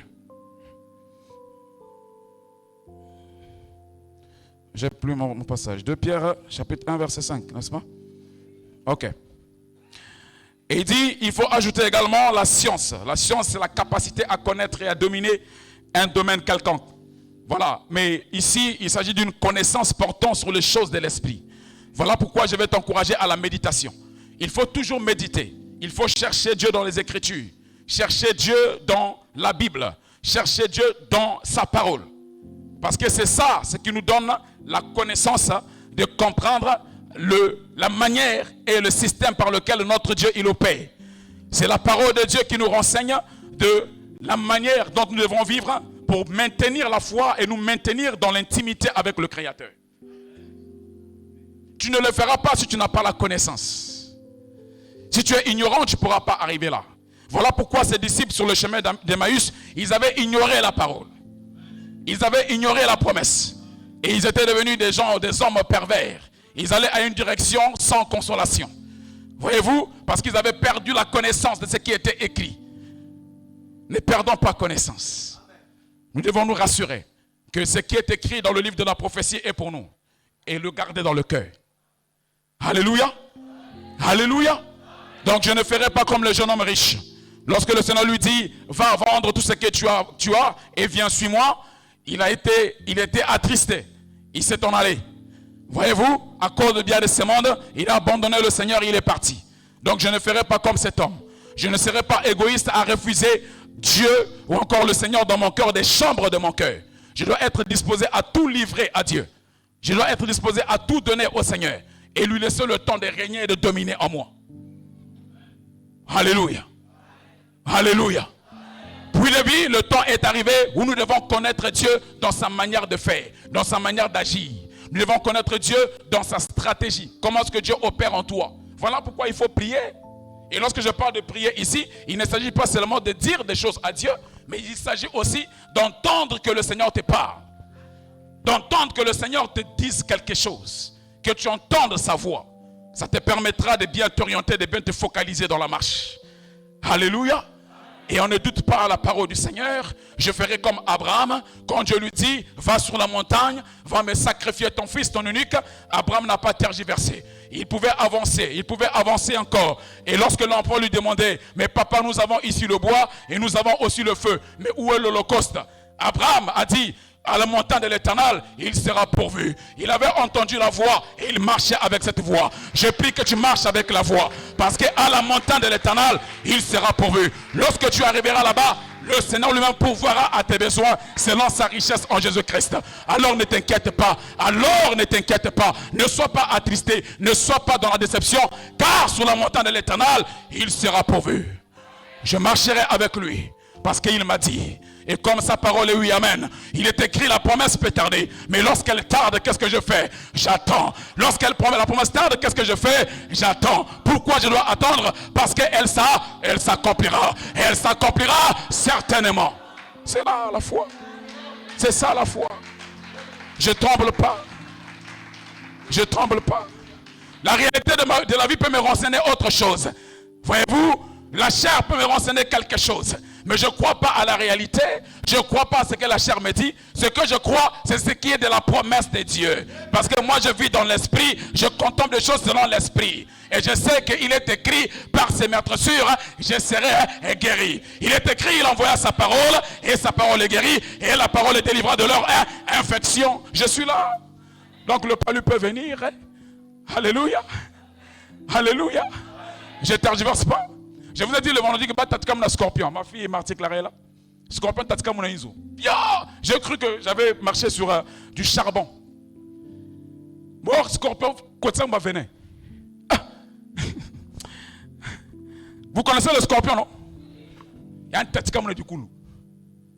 J'ai plus mon passage. 2 Pierre, chapitre 1, verset 5, n'est-ce pas? Ok. Et il dit, il faut ajouter également la science. La science, c'est la capacité à connaître et à dominer un domaine quelconque. Voilà. Mais ici, il s'agit d'une connaissance portant sur les choses de l'esprit. Voilà pourquoi je vais t'encourager à la méditation. Il faut toujours méditer. Il faut chercher Dieu dans les Écritures. Chercher Dieu dans la Bible. Chercher Dieu dans sa parole. Parce que c'est ça, ce qui nous donne la connaissance de comprendre la manière et le système par lequel notre Dieu il opère. C'est la parole de Dieu qui nous renseigne de la manière dont nous devons vivre pour maintenir la foi et nous maintenir dans l'intimité avec le Créateur. Tu ne le feras pas si tu n'as pas la connaissance. Si tu es ignorant, tu ne pourras pas arriver là. Voilà pourquoi ces disciples sur le chemin d'Emmaüs, ils avaient ignoré la parole. Ils avaient ignoré la promesse. Et ils étaient devenus des hommes pervers. Ils allaient à une direction sans consolation. Voyez-vous, parce qu'ils avaient perdu la connaissance de ce qui était écrit. Ne perdons pas connaissance. Nous devons nous rassurer que ce qui est écrit dans le livre de la prophétie est pour nous. Et le garder dans le cœur. Alléluia. Alléluia. Donc je ne ferai pas comme le jeune homme riche. Lorsque le Seigneur lui dit, va vendre tout ce que tu as et viens, suis-moi. Il était attristé. Il s'est en allé. Voyez-vous, à cause de bien de ce monde, il a abandonné le Seigneur et il est parti. Donc je ne ferai pas comme cet homme. Je ne serai pas égoïste à refuser Dieu ou encore le Seigneur dans mon cœur, des chambres de mon cœur. Je dois être disposé à tout livrer à Dieu. Je dois être disposé à tout donner au Seigneur et lui laisser le temps de régner et de dominer en moi. Alléluia. Alléluia. Puis le temps est arrivé où nous devons connaître Dieu dans sa manière de faire, dans sa manière d'agir. Nous devons connaître Dieu dans sa stratégie. Comment est-ce que Dieu opère en toi? Voilà pourquoi il faut prier. Et lorsque je parle de prier ici, il ne s'agit pas seulement de dire des choses à Dieu, mais il s'agit aussi d'entendre que le Seigneur te parle. D'entendre que le Seigneur te dise quelque chose. Que tu entendes sa voix. Ça te permettra de bien t'orienter, de bien te focaliser dans la marche. Alléluia. Et on ne doute pas à la parole du Seigneur. Je ferai comme Abraham, quand Dieu lui dit, va sur la montagne, va me sacrifier ton fils, ton unique. Abraham n'a pas tergiversé. Il pouvait avancer encore. Et lorsque l'empereur lui demandait, mais papa, nous avons ici le bois et nous avons aussi le feu. Mais où est l'Holocauste? Abraham a dit, à la montagne de l'Éternel, il sera pourvu. Il avait entendu la voix et il marchait avec cette voix. Je prie que tu marches avec la voix. Parce qu'à la montagne de l'Éternel, il sera pourvu. Lorsque tu arriveras là-bas, le Seigneur lui-même pourvoira à tes besoins selon sa richesse en Jésus-Christ. Alors ne t'inquiète pas. Alors ne t'inquiète pas. Ne sois pas attristé. Ne sois pas dans la déception. Car sur la montagne de l'Éternel, il sera pourvu. Je marcherai avec lui. Parce qu'il m'a dit, et comme sa parole est oui, amen. Il est écrit, la promesse peut tarder. Mais lorsqu'elle tarde, qu'est-ce que je fais? J'attends. Lorsqu'elle promet, la promesse tarde, qu'est-ce que je fais? J'attends. Pourquoi je dois attendre? Parce qu'elle s'accomplira. Elle s'accomplira certainement. C'est là la foi. C'est ça la foi. Je ne tremble pas. Je ne tremble pas. La réalité de la vie peut me renseigner autre chose. Voyez-vous, la chair peut me renseigner quelque chose. Mais je ne crois pas à la réalité. Je ne crois pas à ce que la chair me dit. Ce que je crois, c'est ce qui est de la promesse de Dieu. Parce que moi, je vis dans l'esprit. Je contemple des choses selon l'esprit. Et je sais qu'il est écrit par ses maîtres sûrs, je serai guéri. Il est écrit, il envoya sa parole. Et sa parole est guérie. Et la parole est délivrée de leur infection. Je suis là. Donc le palu peut venir. Alléluia. Alléluia. Je ne tergiverse pas. Je vous ai dit le vendredi que tu comme un scorpion. Ma fille Marty Clara est là. Scorpion, tu comme un iso. J'ai cru que j'avais marché sur du charbon. Bon, scorpion, quoi ça m'a venu. Vous connaissez le scorpion, non? Il y a une tête comme du coulou.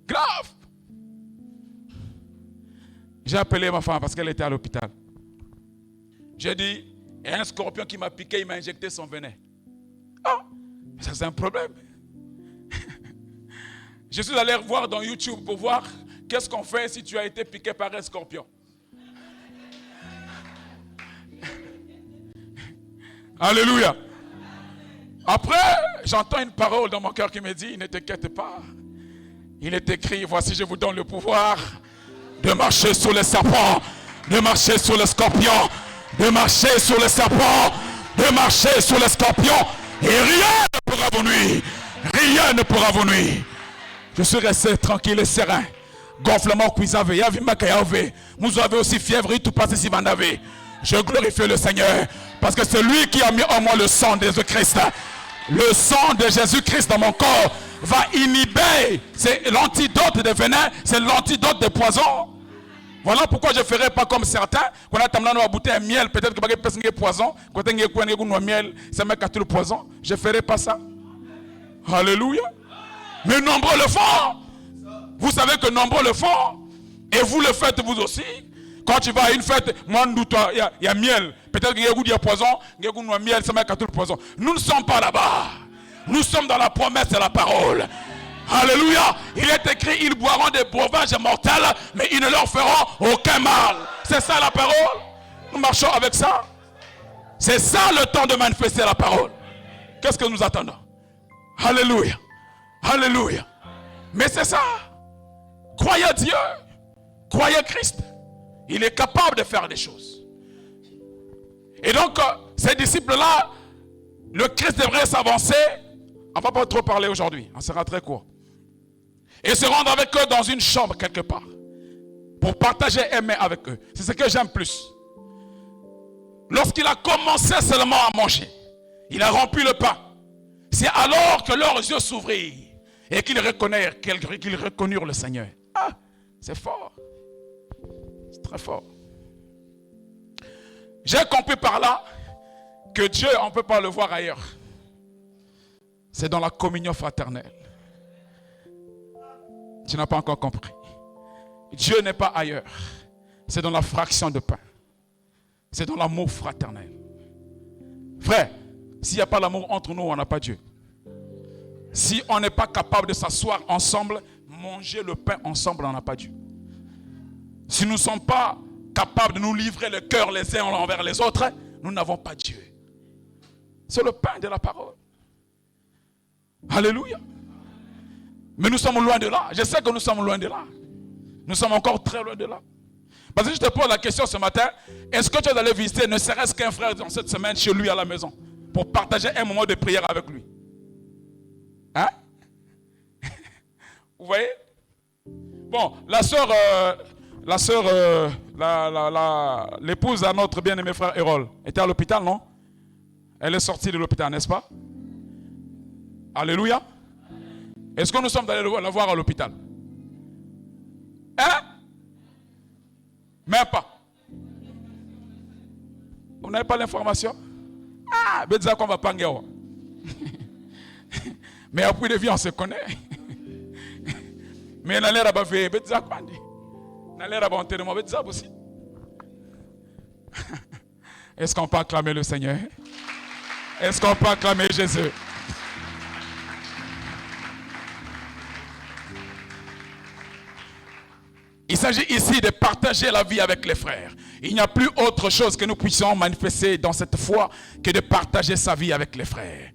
Grave. J'ai appelé ma femme parce qu'elle était à l'hôpital. J'ai dit, il y a un scorpion qui m'a piqué, il m'a injecté son venin. Ah, ça c'est un problème. Je suis allé voir dans YouTube pour voir qu'est-ce qu'on fait si tu as été piqué par un scorpion. Alléluia. Après, j'entends une parole dans mon cœur qui me dit, ne t'inquiète pas. Il est écrit, voici je vous donne le pouvoir de marcher sur les serpents, de marcher sur les scorpions, de marcher sur les serpents, de marcher sur les scorpions, et rien ne pourra vous nuire. Rien ne pourra vous nuire. Je suis resté tranquille et serein. Gonflement cuisave, nous avons aussi fièvre, tout passe si vous avez. Je glorifie le Seigneur, parce que c'est lui qui a mis en moi le sang de Jésus-Christ. Le sang de Jésus-Christ dans mon corps va inhiber. C'est l'antidote des venins, c'est l'antidote des poisons. Voilà pourquoi je ne ferai pas comme certains. Quand on a bouteille de miel, peut-être que personne n'a poison. Quand on a miel, ça met le poison. Je ne ferai pas ça. Alléluia. Mais nombreux le font. Vous savez que nombreux le font. Et vous le faites vous aussi. Quand tu vas à une fête, il y a miel. Peut-être qu'il y a goût de poison, il y a goût de miel, ça met le poison. Nous ne sommes pas là-bas. Nous sommes dans la promesse de la parole. Alléluia. Il est écrit, ils boiront des breuvages mortels, mais ils ne leur feront aucun mal. C'est ça la parole. Nous marchons avec ça. C'est ça le temps de manifester la parole. Qu'est-ce que nous attendons? Alléluia. Alléluia. Mais c'est ça. Croyez Dieu. Croyez Christ. Il est capable de faire des choses. Et donc, ces disciples-là, le Christ devrait s'avancer. On ne va pas trop parler aujourd'hui. On sera très court. Et se rendre avec eux dans une chambre quelque part. Pour partager aimer avec eux. C'est ce que j'aime plus. Lorsqu'il a commencé seulement à manger, il a rompu le pain. C'est alors que leurs yeux s'ouvrirent et qu'ils reconnurent le Seigneur. Ah, c'est fort. C'est très fort. J'ai compris par là que Dieu, on ne peut pas le voir ailleurs. C'est dans la communion fraternelle. Tu n'as pas encore compris. Dieu n'est pas ailleurs. C'est dans la fraction de pain. C'est dans l'amour fraternel. Frère, s'il n'y a pas l'amour entre nous, on n'a pas Dieu. Si on n'est pas capable de s'asseoir ensemble, manger le pain ensemble, on n'a pas Dieu. Si nous ne sommes pas capables de nous livrer le cœur les uns envers les autres, nous n'avons pas Dieu. C'est le pain de la parole. Alléluia. Mais nous sommes loin de là. Je sais que nous sommes loin de là. Nous sommes encore très loin de là. Parce que je te pose la question ce matin, est-ce que tu es allé visiter ne serait-ce qu'un frère dans cette semaine chez lui à la maison pour partager un moment de prière avec lui? Hein? Vous voyez? Bon, l'épouse à notre bien-aimé frère Hérol était à l'hôpital, non? Elle est sortie de l'hôpital, n'est-ce pas? Alléluia. Est-ce que nous sommes allés la voir à l'hôpital? Hein? Même pas. Vous n'avez pas l'information? Ah, mais déjà qu'on va pas en mais après de vie, on se connaît. Mais on a l'air à faire, mais déjà quoi? On a l'air à enterrement, mais déjà aussi. Est-ce qu'on peut acclamer le Seigneur? Est-ce qu'on peut acclamer Jésus? Il s'agit ici de partager la vie avec les frères. Il n'y a plus autre chose que nous puissions manifester dans cette foi que de partager sa vie avec les frères.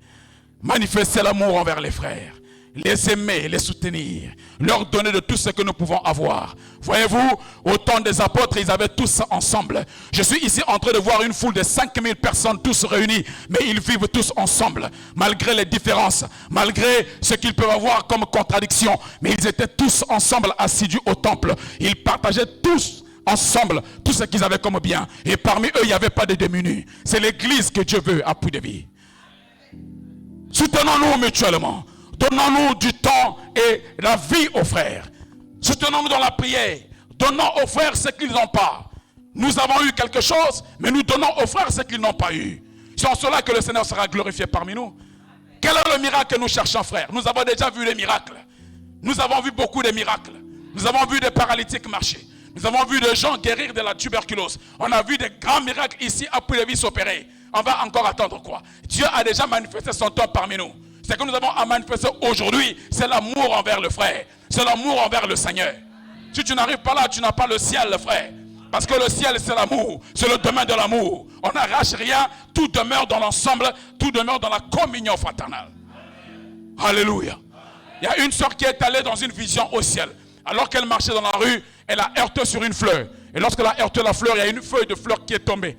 Manifester l'amour envers les frères. Les aimer, les soutenir. Leur donner de tout ce que nous pouvons avoir. Voyez-vous, au temps des apôtres, ils avaient tous ça ensemble. Je suis ici en train de voir une foule de 5000 personnes tous réunies. Mais ils vivent tous ensemble. Malgré les différences. Malgré ce qu'ils peuvent avoir comme contradiction. Mais ils étaient tous ensemble assidus au temple. Ils partageaient tous ensemble tout ce qu'ils avaient comme bien. Et parmi eux, il n'y avait pas de démunis. C'est l'église que Dieu veut à Puy de Vie. Soutenons-nous mutuellement. Donnons-nous du temps et la vie aux frères. Soutenons-nous dans la prière. Donnons aux frères ce qu'ils n'ont pas. Nous avons eu quelque chose, mais nous donnons aux frères ce qu'ils n'ont pas eu. C'est en cela que le Seigneur sera glorifié parmi nous. Quel est le miracle que nous cherchons, frères? Nous avons déjà vu les miracles. Nous avons vu beaucoup de miracles. Nous avons vu des paralytiques marcher. Nous avons vu des gens guérir de la tuberculose. On a vu des grands miracles ici après les vies s'opérer. On va encore attendre quoi? Dieu a déjà manifesté son temps parmi nous. Ce que nous avons à manifester aujourd'hui, c'est l'amour envers le frère. C'est l'amour envers le Seigneur. Si tu n'arrives pas là, tu n'as pas le ciel, frère. Parce que le ciel, c'est l'amour. C'est le domaine de l'amour. On n'arrache rien. Tout demeure dans l'ensemble. Tout demeure dans la communion fraternelle. Alléluia. Il y a une sœur qui est allée dans une vision au ciel. Alors qu'elle marchait dans la rue, elle a heurté sur une fleur. Et lorsqu'elle a heurté la fleur, il y a une feuille de fleur qui est tombée.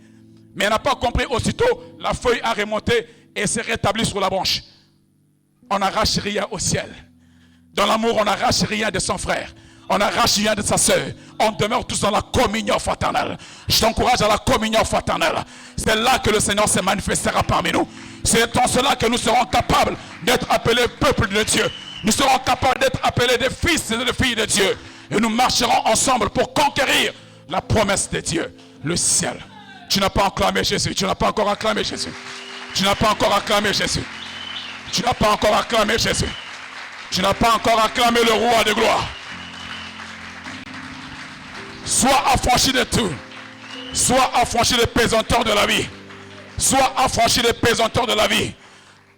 Mais elle n'a pas compris aussitôt. La feuille a remonté et s'est rétablie sur la branche. On n'arrache rien au ciel. Dans l'amour, on n'arrache rien de son frère. On n'arrache rien de sa sœur. On demeure tous dans la communion fraternelle. Je t'encourage à la communion fraternelle. C'est là que le Seigneur se manifestera parmi nous. C'est en cela que nous serons capables d'être appelés peuple de Dieu. Nous serons capables d'être appelés des fils et des filles de Dieu. Et nous marcherons ensemble pour conquérir la promesse de Dieu, le ciel. Tu n'as pas acclamé Jésus. Tu n'as pas encore acclamé Jésus. Tu n'as pas encore acclamé Jésus. Tu n'as pas encore acclamé Jésus. Tu n'as pas encore acclamé le roi de gloire. Sois affranchi de tout. Sois affranchi des pesanteurs de la vie. Sois affranchi des pesanteurs de la vie.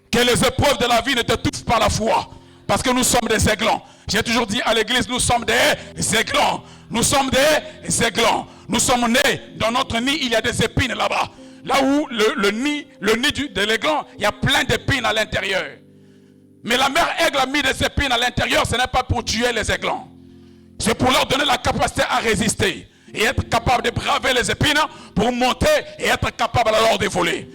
Que les épreuves de la vie ne te touchent pas la foi. Parce que nous sommes des aiglons. J'ai toujours dit à l'église, nous sommes des aiglons. Nous sommes des aiglons. Nous sommes nés. Dans notre nid, il y a des épines là-bas. Là où le nid de l'aiglon, il y a plein d'épines à l'intérieur. Mais la mère aigle a mis des épines à l'intérieur, ce n'est pas pour tuer les aiglons. C'est pour leur donner la capacité à résister. Et être capable de braver les épines pour monter et être capable alors de voler.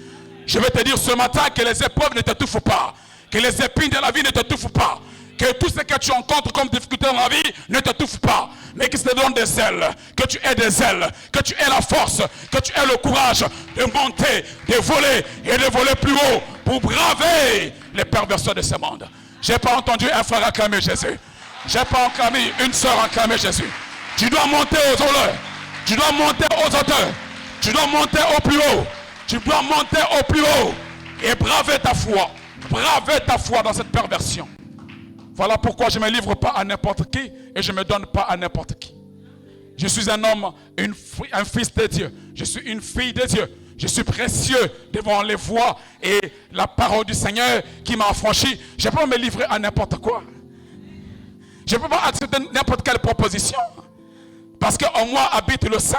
Je vais te dire ce matin que les épreuves ne te touchent pas. Que les épines de la vie ne te touchent pas. Que tout ce que tu rencontres comme difficulté dans la vie ne te touche pas. Mais que tu te donnes des ailes. Que tu aies des ailes. Que tu aies la force. Que tu aies le courage de monter, de voler et de voler plus haut pour braver les perversions de ce monde. Je n'ai pas entendu un frère acclamer Jésus. Je n'ai pas acclamé une sœur acclamer Jésus. Tu dois monter aux honneurs. Tu dois monter aux hauteurs. Tu dois monter au plus haut. Tu dois monter au plus haut et braver ta foi. Braver ta foi dans cette perversion. Voilà pourquoi je ne me livre pas à n'importe qui et je ne me donne pas à n'importe qui. Je suis un homme, un fils de Dieu. Je suis une fille de Dieu. Je suis précieux devant les voix et la parole du Seigneur qui m'a affranchi. Je ne peux pas me livrer à n'importe quoi. Je ne peux pas accepter n'importe quelle proposition. Parce qu'en moi habite le saint.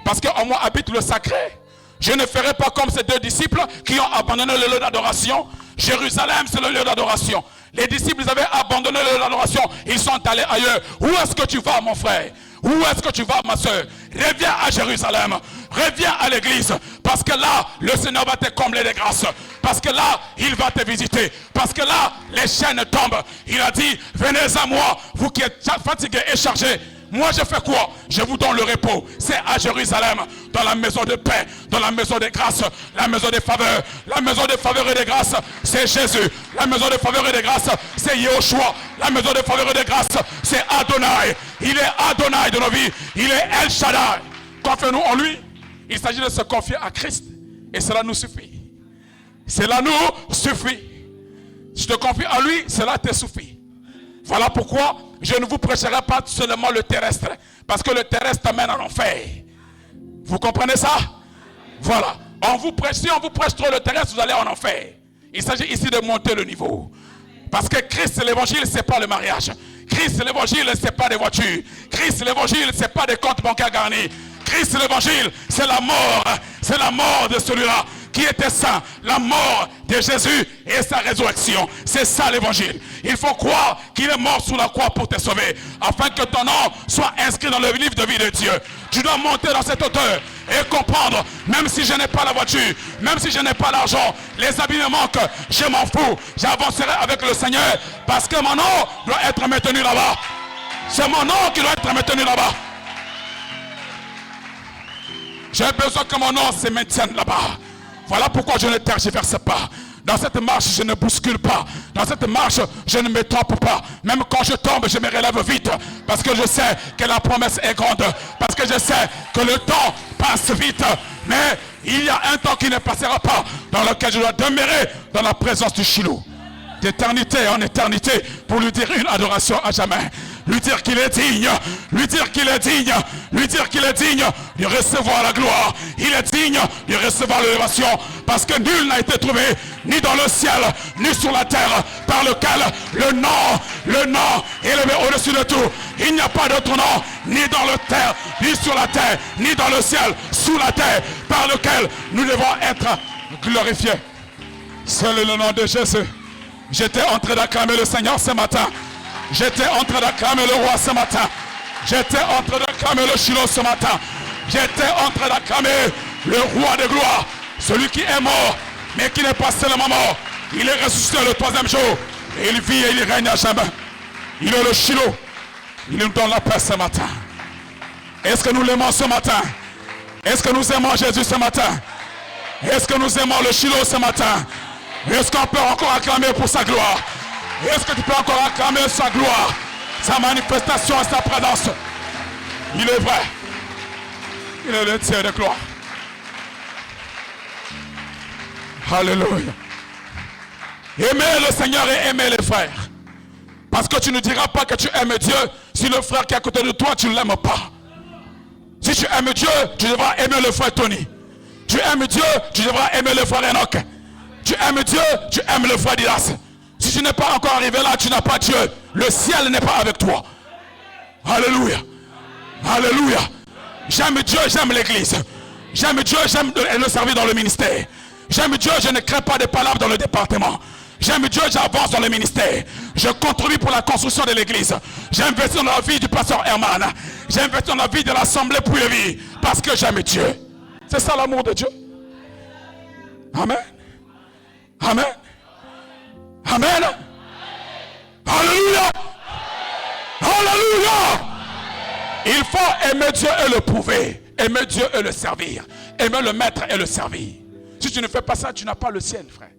Parce qu'en moi habite le sacré. Je ne ferai pas comme ces deux disciples qui ont abandonné le lieu d'adoration. Jérusalem, c'est le lieu d'adoration. Les disciples avaient abandonné le lieu d'adoration. Ils sont allés ailleurs. Où est-ce que tu vas, mon frère? Où est-ce que tu vas, ma soeur? Reviens à Jérusalem. Reviens à l'église. Parce que là, le Seigneur va te combler de grâce. Parce que là, il va te visiter. Parce que là, les chaînes tombent. Il a dit, venez à moi, vous qui êtes fatigués et chargés. Moi, je fais quoi? Je vous donne le repos. C'est à Jérusalem, dans la maison de paix, dans la maison de grâce, la maison des faveurs. La maison des faveurs et des grâces, c'est Jésus. La maison des faveurs et des grâces, c'est Yehoshua. La maison des faveurs et des grâces, c'est Adonai. Il est Adonai de nos vies. Il est El Shaddai. Confions-nous en lui. Il s'agit de se confier à Christ. Et cela nous suffit. Cela nous suffit. Si tu te confies à lui, cela te suffit. Voilà pourquoi je ne vous prêcherai pas seulement le terrestre. Parce que le terrestre t'amène en enfer. Vous comprenez ça? Voilà. Si on vous prêche trop le terrestre, vous allez en enfer. Il s'agit ici de monter le niveau. Parce que Christ, l'évangile, c'est pas le mariage. Christ, l'évangile, c'est pas des voitures. Christ, l'évangile, c'est pas des comptes bancaires garnis. Christ, l'évangile, c'est la mort. C'est la mort de celui-là qui était saint, la mort de Jésus et sa résurrection. C'est ça l'évangile. Il faut croire qu'il est mort sous la croix pour te sauver, afin que ton nom soit inscrit dans le livre de vie de Dieu. Tu dois monter dans cette hauteur et comprendre, même si je n'ai pas la voiture, même si je n'ai pas l'argent, les habits me manquent, je m'en fous. J'avancerai avec le Seigneur parce que mon nom doit être maintenu là-bas. C'est mon nom qui doit être maintenu là-bas. J'ai besoin que mon nom se maintienne là-bas. Voilà pourquoi je ne tergiverse pas. Dans cette marche, je ne bouscule pas. Dans cette marche, je ne me trompe pas. Même quand je tombe, je me relève vite. Parce que je sais que la promesse est grande. Parce que je sais que le temps passe vite. Mais il y a un temps qui ne passera pas, dans lequel je dois demeurer dans la présence du Shiloh. D'éternité en éternité, pour lui dire une adoration à jamais. Lui dire qu'il est digne, lui dire qu'il est digne, lui dire qu'il est digne de recevoir la gloire. Il est digne de recevoir l'élévation, parce que nul n'a été trouvé, ni dans le ciel, ni sur la terre, par lequel le nom est élevé au-dessus de tout. Il n'y a pas d'autre nom, ni dans la terre, ni sur la terre, ni dans le ciel, sous la terre, par lequel nous devons être glorifiés. Seul est le nom de Jésus. J'étais en train d'acclamer le Seigneur ce matin. J'étais en train d'acclamer le roi ce matin. J'étais en train d'acclamer le Shiloh ce matin. J'étais en train d'acclamer le roi de gloire. Celui qui est mort, mais qui n'est pas seulement mort. Il est ressuscité le troisième jour. Et il vit et il règne à jamais. Il est le Shiloh. Il nous donne la paix ce matin. Est-ce que nous l'aimons ce matin? Est-ce que nous aimons Jésus ce matin? Est-ce que nous aimons le Shiloh ce matin? Est-ce qu'on peut encore acclamer pour sa gloire? Est-ce que tu peux encore acclamer sa gloire, sa manifestation et sa présence? Il est vrai. Il est le Dieu de gloire. Alléluia. Aimez le Seigneur et aimez les frères. Parce que tu ne diras pas que tu aimes Dieu si le frère qui est à côté de toi, tu ne l'aimes pas. Si tu aimes Dieu, tu devras aimer le frère Tony. Tu aimes Dieu, tu devras aimer le frère Enoch. Tu aimes Dieu, tu aimes le frère Didas. Si tu n'es pas encore arrivé là, tu n'as pas Dieu. Le ciel n'est pas avec toi. Alléluia. Alléluia. J'aime Dieu, j'aime l'église. J'aime Dieu, j'aime le servir dans le ministère. J'aime Dieu, je ne crée pas de palabres dans le département. J'aime Dieu, j'avance dans le ministère. Je contribue pour la construction de l'église. J'investis dans la vie du pasteur Herman. J'investis dans la vie de l'assemblée pour la vie. Parce que j'aime Dieu. C'est ça l'amour de Dieu. Amen. Amen. Amen. Alléluia. Alléluia. Il faut aimer Dieu et le prouver. Aimer Dieu et le servir. Aimer le maître et le servir. Si tu ne fais pas ça, tu n'as pas le ciel, frère.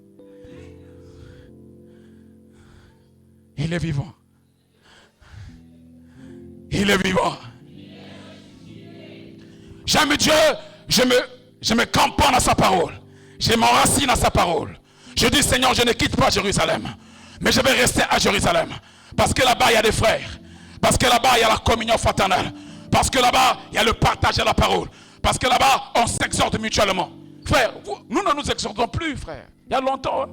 Il est vivant. Il est vivant. J'aime Dieu, je me camponne à sa parole. Je m'enracine à sa parole. Je dis, Seigneur, je ne quitte pas Jérusalem, mais je vais rester à Jérusalem. Parce que là-bas, il y a des frères. Parce que là-bas, il y a la communion fraternelle. Parce que là-bas, il y a le partage de la parole. Parce que là-bas, on s'exhorte mutuellement. Frère, nous ne nous exhortons plus, frère. Il y a longtemps, hein,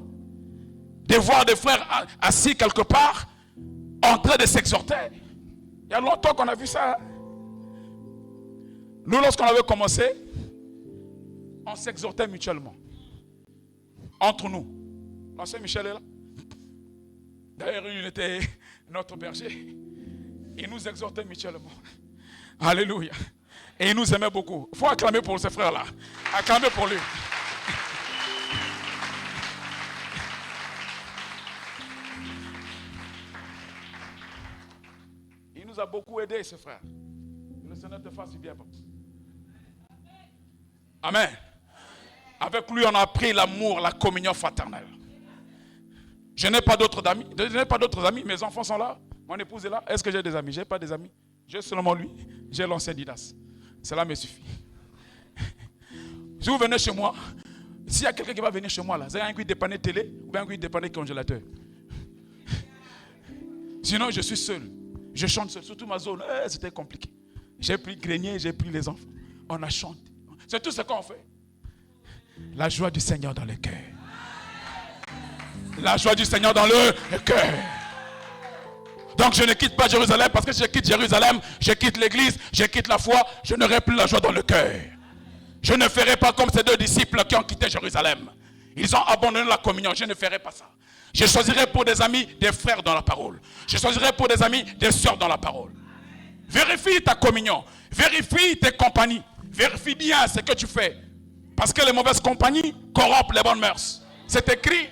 de voir des frères assis quelque part, en train de s'exhorter. Il y a longtemps qu'on a vu ça. Hein. Nous, lorsqu'on avait commencé, on s'exhortait mutuellement. Entre nous. L'ancien Michel est là. D'ailleurs, il était notre berger. Il nous exhortait mutuellement. Alléluia. Et il nous aimait beaucoup. Il faut acclamer pour ce frère-là. Acclamer pour lui. Il nous a beaucoup aidé, ce frère. Que le Seigneur te fasse du bien. Amen. Avec lui, on a appris l'amour, la communion fraternelle. Je n'ai pas d'autres amis. Je n'ai pas d'autres amis. Mes enfants sont là. Mon épouse est là. Est-ce que j'ai des amis? Je n'ai pas des amis. J'ai seulement lui. J'ai l'ancien Didas. Cela me suffit. Si vous venez chez moi, s'il y a quelqu'un qui va venir chez moi, là, vous avez un qui dépanner télé ou bien un qui dépanner congélateur. Sinon, je suis seul. Je chante seul. Surtout ma zone. C'était compliqué. J'ai pris le grenier, j'ai pris les enfants. On a chanté. C'est tout ce qu'on fait. La joie du Seigneur dans le cœur. La joie du Seigneur dans le cœur. Donc je ne quitte pas Jérusalem parce que si je quitte Jérusalem, je quitte l'église, je quitte la foi, je n'aurai plus la joie dans le cœur. Je ne ferai pas comme ces deux disciples qui ont quitté Jérusalem. Ils ont abandonné la communion, je ne ferai pas ça. Je choisirai pour des amis des frères dans la parole. Je choisirai pour des amis des sœurs dans la parole. Vérifie ta communion, vérifie tes compagnies, vérifie bien ce que tu fais. Parce que les mauvaises compagnies corrompent les bonnes mœurs. C'est écrit.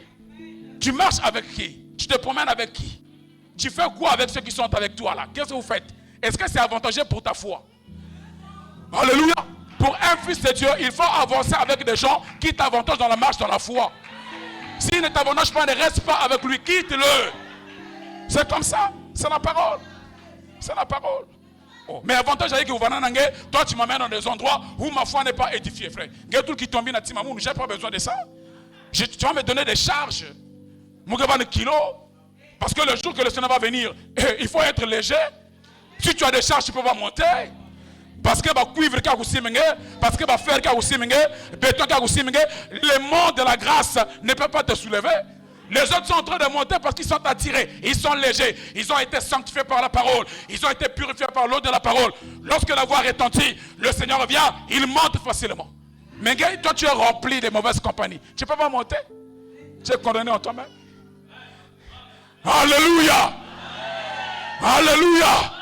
Tu marches avec qui? Tu te promènes avec qui? Tu fais quoi avec ceux qui sont avec toi là? Qu'est-ce que vous faites? Est-ce que c'est avantageux pour ta foi? Alléluia. Pour un fils de Dieu, il faut avancer avec des gens qui t'avantagent dans la marche, dans la foi. S'il ne t'avantage pas, ne reste pas avec lui, quitte-le. C'est comme ça, c'est la parole. C'est la parole. Oh. Mais avantage avec que toi tu m'amènes dans des endroits où ma foi n'est pas édifiée, frère. Je n'ai pas besoin de ça. Tu vas me donner des charges. Parce que le jour que le Seigneur va venir, il faut être léger. Si tu as des charges, tu ne peux pas monter. Parce que cuivre, parce que fer, béton, le monde de la grâce ne peut pas te soulever. Les autres sont en train de monter parce qu'ils sont attirés. Ils sont légers. Ils ont été sanctifiés par la parole. Ils ont été purifiés par l'eau de la parole. Lorsque la voix retentit, le Seigneur vient, il monte facilement. Mais toi, tu es rempli de mauvaises compagnies. Tu ne peux pas monter. Tu es condamné en toi-même. Alléluia. Alléluia.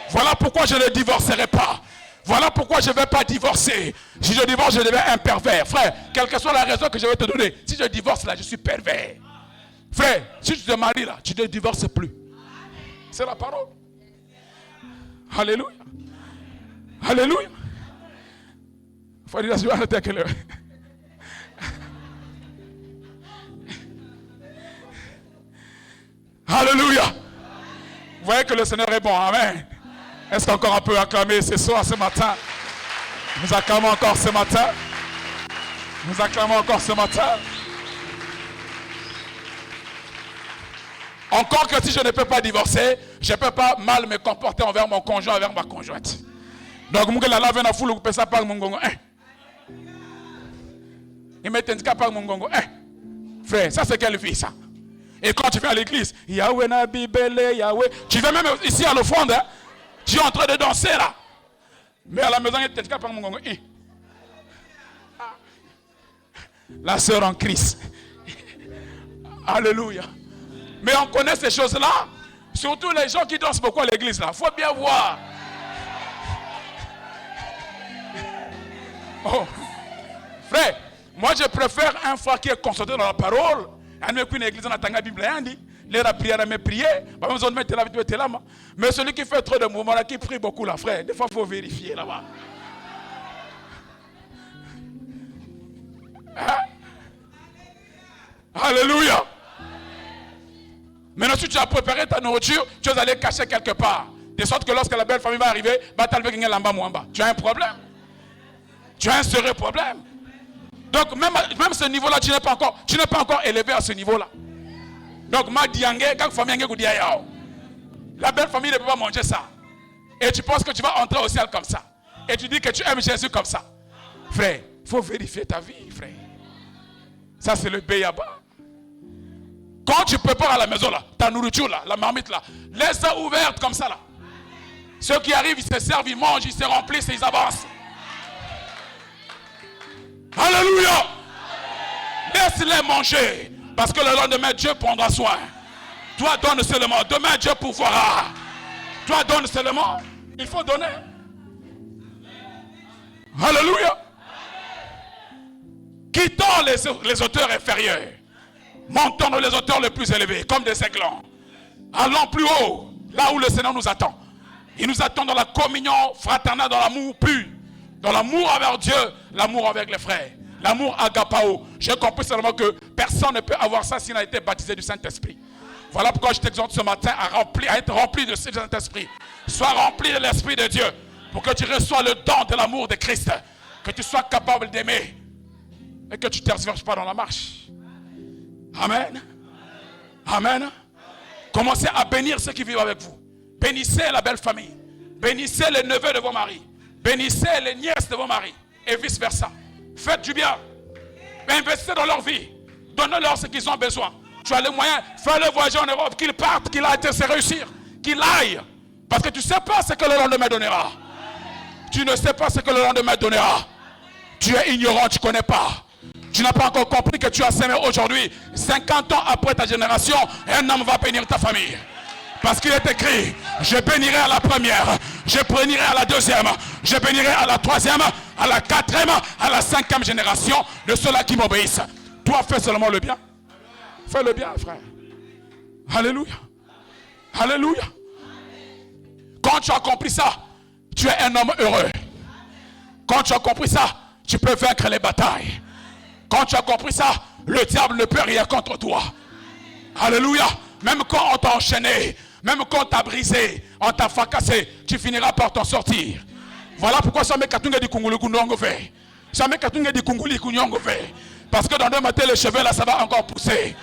Voilà pourquoi je ne divorcerai pas. Voilà pourquoi je ne vais pas divorcer. Si je divorce, je deviens un pervers. Frère, quelle que soit la raison que je vais te donner, si je divorce là, je suis pervers. Frère, si tu te maries là, tu ne divorces plus. C'est la parole. Alléluia. Alléluia. Il faut dire, je vais arrêter à quelle heure. Alléluia. Vous voyez que le Seigneur est bon. Amen. Est-ce qu'encore on peut acclamer ce soir, ce matin? Nous acclamons encore ce matin. Nous acclamons encore ce matin. Encore que si je ne peux pas divorcer, je ne peux pas mal me comporter envers mon conjoint, envers ma conjointe. Donc, je vais laver la foule, je peux ça par mon gongo. Il met un cas par mon gongo. Frère, ça c'est quelle vie ça? Et quand tu viens à l'église, Yahweh Nabi Bele, Yahweh. Tu viens même ici à l'offrande, hein? Tu es en train de danser là. Mais à la maison, il y a un cas par mon gongo. La sœur en Christ. Alléluia. Mais on connaît ces choses-là. Surtout les gens qui dansent beaucoup à l'église là. Il faut bien voir. Oh. Frère, moi je préfère un frère qui est concentré dans la parole. Mais celui qui fait trop de mouvements là, qui prie beaucoup là, frère, des fois il faut vérifier là-bas. Hein? Alléluia. Maintenant, si tu as préparé ta nourriture, tu es allé cacher quelque part. De sorte que lorsque la belle famille va arriver, tu as un problème. Tu as un sérieux problème. Donc, même ce niveau-là, tu n'es pas encore élevé à ce niveau-là. Donc, la belle famille ne peut pas manger ça. Et tu penses que tu vas entrer au ciel comme ça. Et tu dis que tu aimes Jésus comme ça. Frère, il faut vérifier ta vie, frère. Ça, c'est le béaba. Quand tu prépares à la maison, là, ta nourriture, là, la marmite, là, laisse-la ouverte comme ça. Là. Ceux qui arrivent, ils se servent, ils mangent, ils se remplissent et ils avancent. Alléluia. Laisse-les manger. Parce que le lendemain, Dieu prendra soin. Toi, donne seulement. Demain, Dieu pourvoira. Toi, donne seulement. Il faut donner. Alléluia. Quittons les auteurs inférieurs. Montons dans les auteurs les plus élevés, comme des aiglons. Allons plus haut, là où le Seigneur nous attend. Il nous attend dans la communion fraternelle, dans l'amour pur. Dans l'amour envers Dieu, l'amour avec les frères. L'amour agapao. J'ai compris seulement que personne ne peut avoir ça s'il n'a été baptisé du Saint-Esprit. Voilà pourquoi je t'exhorte ce matin à être rempli de ce Saint-Esprit. Sois rempli de l'Esprit de Dieu pour que tu reçoies le don de l'amour de Christ. Que tu sois capable d'aimer et que tu ne tergiverses pas dans la marche. Amen. Amen. Commencez à bénir ceux qui vivent avec vous. Bénissez la belle famille. Bénissez les neveux de vos maris. Bénissez les nièces de vos maris. Et vice versa. Faites du bien. Investissez dans leur vie. Donnez-leur ce qu'ils ont besoin. Tu as les moyens. Fais-le voyager en Europe. Qu'ils partent, qu'ils aillent se réussir. Qu'ils aillent. Parce que tu ne sais pas ce que le lendemain donnera. Tu ne sais pas ce que le lendemain donnera. Tu es ignorant, tu ne connais pas. Tu n'as pas encore compris que tu as semé aujourd'hui. 50 ans après ta génération, un homme va bénir ta famille. Parce qu'il est écrit, je bénirai à la première, je bénirai à la deuxième, je bénirai à la troisième, à la quatrième, à la cinquième génération de ceux-là qui m'obéissent. Toi, fais seulement le bien. Fais le bien, frère. Alléluia. Alléluia. Quand tu as compris ça, tu es un homme heureux. Quand tu as compris ça, tu peux vaincre les batailles. Quand tu as compris ça, le diable ne peut rien contre toi. Alléluia. Même quand on t'a enchaîné, même quand on t'a brisé, on t'a fracassé, tu finiras par t'en sortir. Voilà pourquoi ça me katunga di kungulu kunongo fait. Ça me katunga di kunguli kunyongo fait. Parce que dans 2 matins, les cheveux là, ça va encore pousser.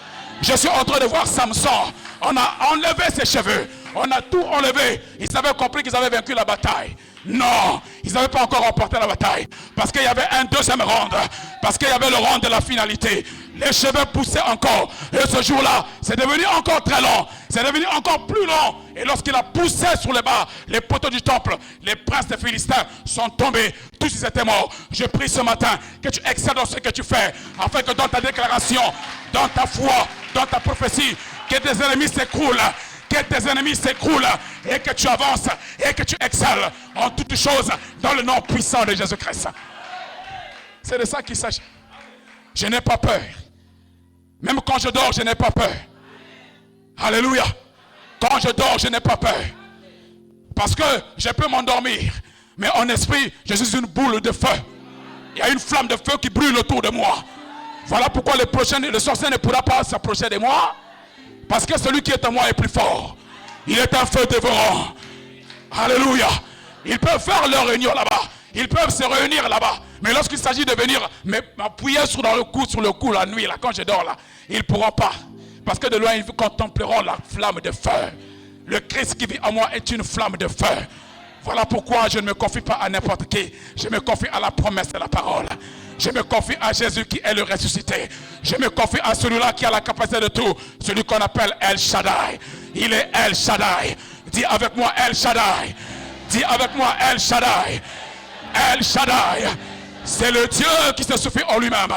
Je suis en train de voir Samson. On a enlevé ses cheveux. On a tout enlevé. Ils avaient compris qu'ils avaient vaincu la bataille. Non, ils n'avaient pas encore remporté la bataille. Parce qu'il y avait un deuxième round. Parce qu'il y avait le round de la finalité. Les cheveux poussaient encore. Et ce jour-là, c'est devenu encore très long. C'est devenu encore plus long. Et lorsqu'il a poussé sur les bas, les poteaux du temple, les princes des Philistins sont tombés. Tous ils étaient morts. Je prie ce matin que tu excelles dans ce que tu fais. Afin que dans ta déclaration, dans ta foi, dans ta prophétie, que tes ennemis s'écroulent. Que tes ennemis s'écroulent et que tu avances et que tu excelles en toutes choses dans le nom puissant de Jésus-Christ. C'est de ça qu'il s'agit. Je n'ai pas peur. Même quand je dors, je n'ai pas peur. Alléluia. Quand je dors, je n'ai pas peur. Parce que je peux m'endormir. Mais en esprit, je suis une boule de feu. Il y a une flamme de feu qui brûle autour de moi. Voilà pourquoi le sorcier ne pourra pas s'approcher de moi. Parce que celui qui est en moi est plus fort. Il est un feu dévorant. Alléluia. Ils peuvent faire leur réunion là-bas. Ils peuvent se réunir là-bas. Mais lorsqu'il s'agit de venir m'appuyer sur le cou la nuit, là, quand je dors là, ils ne pourront pas. Parce que de loin, ils contempleront la flamme de feu. Le Christ qui vit en moi est une flamme de feu. Voilà pourquoi je ne me confie pas à n'importe qui. Je me confie à la promesse de la parole. Je me confie à Jésus qui est le ressuscité. Je me confie à celui-là qui a la capacité de tout. Celui qu'on appelle El Shaddai. Il est El Shaddai. Dis avec moi El Shaddai. Dis avec moi El Shaddai. El Shaddai. C'est le Dieu qui se suffit en lui-même.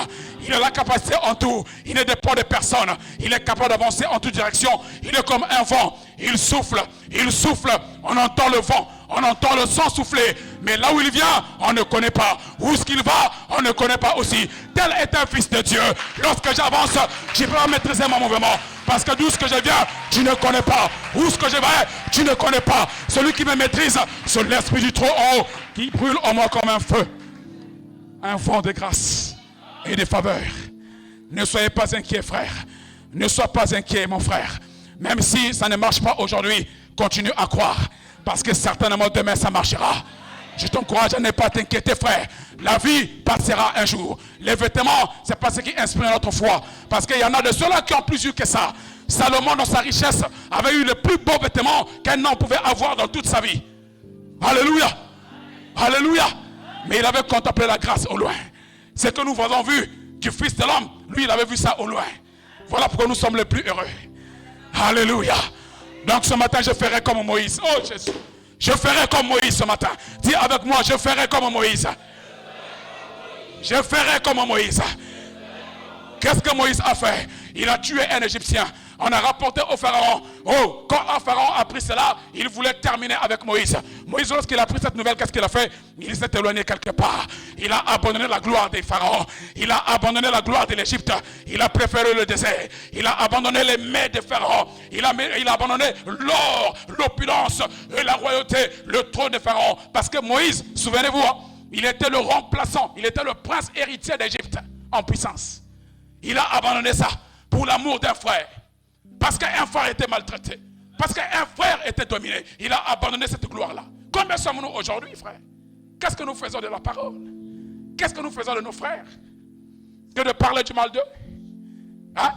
Il a la capacité en tout. Il ne dépend de personne. Il est capable d'avancer en toute direction. Il est comme un vent. Il souffle. Il souffle. On entend le vent. On entend le sang souffler. Mais là où il vient, on ne connaît pas. Où est-ce qu'il va, on ne connaît pas aussi. Tel est un fils de Dieu. Lorsque j'avance, je peux pas maîtriser mon mouvement. Parce que d'où ce que je viens, tu ne connais pas. Où ce que je vais, tu ne connais pas. Celui qui me maîtrise, c'est l'esprit du trop haut qui brûle en moi comme un feu. Un vent de grâce et de faveur. Ne soyez pas inquiets, frère. Ne sois pas inquiet, mon frère. Même si ça ne marche pas aujourd'hui, continue à croire. Parce que certainement demain ça marchera. Je t'encourage à ne pas t'inquiéter, frère. La vie passera un jour. Les vêtements, c'est pas ce qui inspire notre foi. Parce qu'il y en a de ceux-là qui ont plus eu que ça. Salomon, dans sa richesse, avait eu le plus beau vêtement qu'un homme pouvait avoir dans toute sa vie. Alléluia. Alléluia. Mais il avait contemplé la grâce au loin. Ce que nous avons vu du Fils de l'homme, lui, il avait vu ça au loin. Voilà pourquoi nous sommes les plus heureux. Alléluia. Donc ce matin, je ferai comme Moïse. Oh Jésus. Je ferai comme Moïse ce matin. Dis avec moi, je ferai comme Moïse. Je ferai comme Moïse. Qu'est-ce que Moïse a fait? Il a tué un Égyptien. On a rapporté au Pharaon. Oh, quand un Pharaon a pris cela, il voulait terminer avec Moïse. Moïse, lorsqu'il a pris cette nouvelle, qu'est-ce qu'il a fait? Il s'est éloigné quelque part. Il a abandonné la gloire des pharaons. Il a abandonné la gloire de l'Égypte. Il a préféré le désert. Il a abandonné les mets des pharaons. Il a abandonné l'or, l'opulence et la royauté, le trône des pharaons. Parce que Moïse, souvenez-vous, hein, il était le remplaçant. Il était le prince héritier d'Égypte en puissance. Il a abandonné ça pour l'amour d'un frère. Parce qu'un frère était maltraité. Parce qu'un frère était dominé. Il a abandonné cette gloire-là. Combien sommes-nous aujourd'hui, frère? Qu'est-ce que nous faisons de la parole? Qu'est-ce que nous faisons de nos frères? Que de parler du mal d'eux? Hein?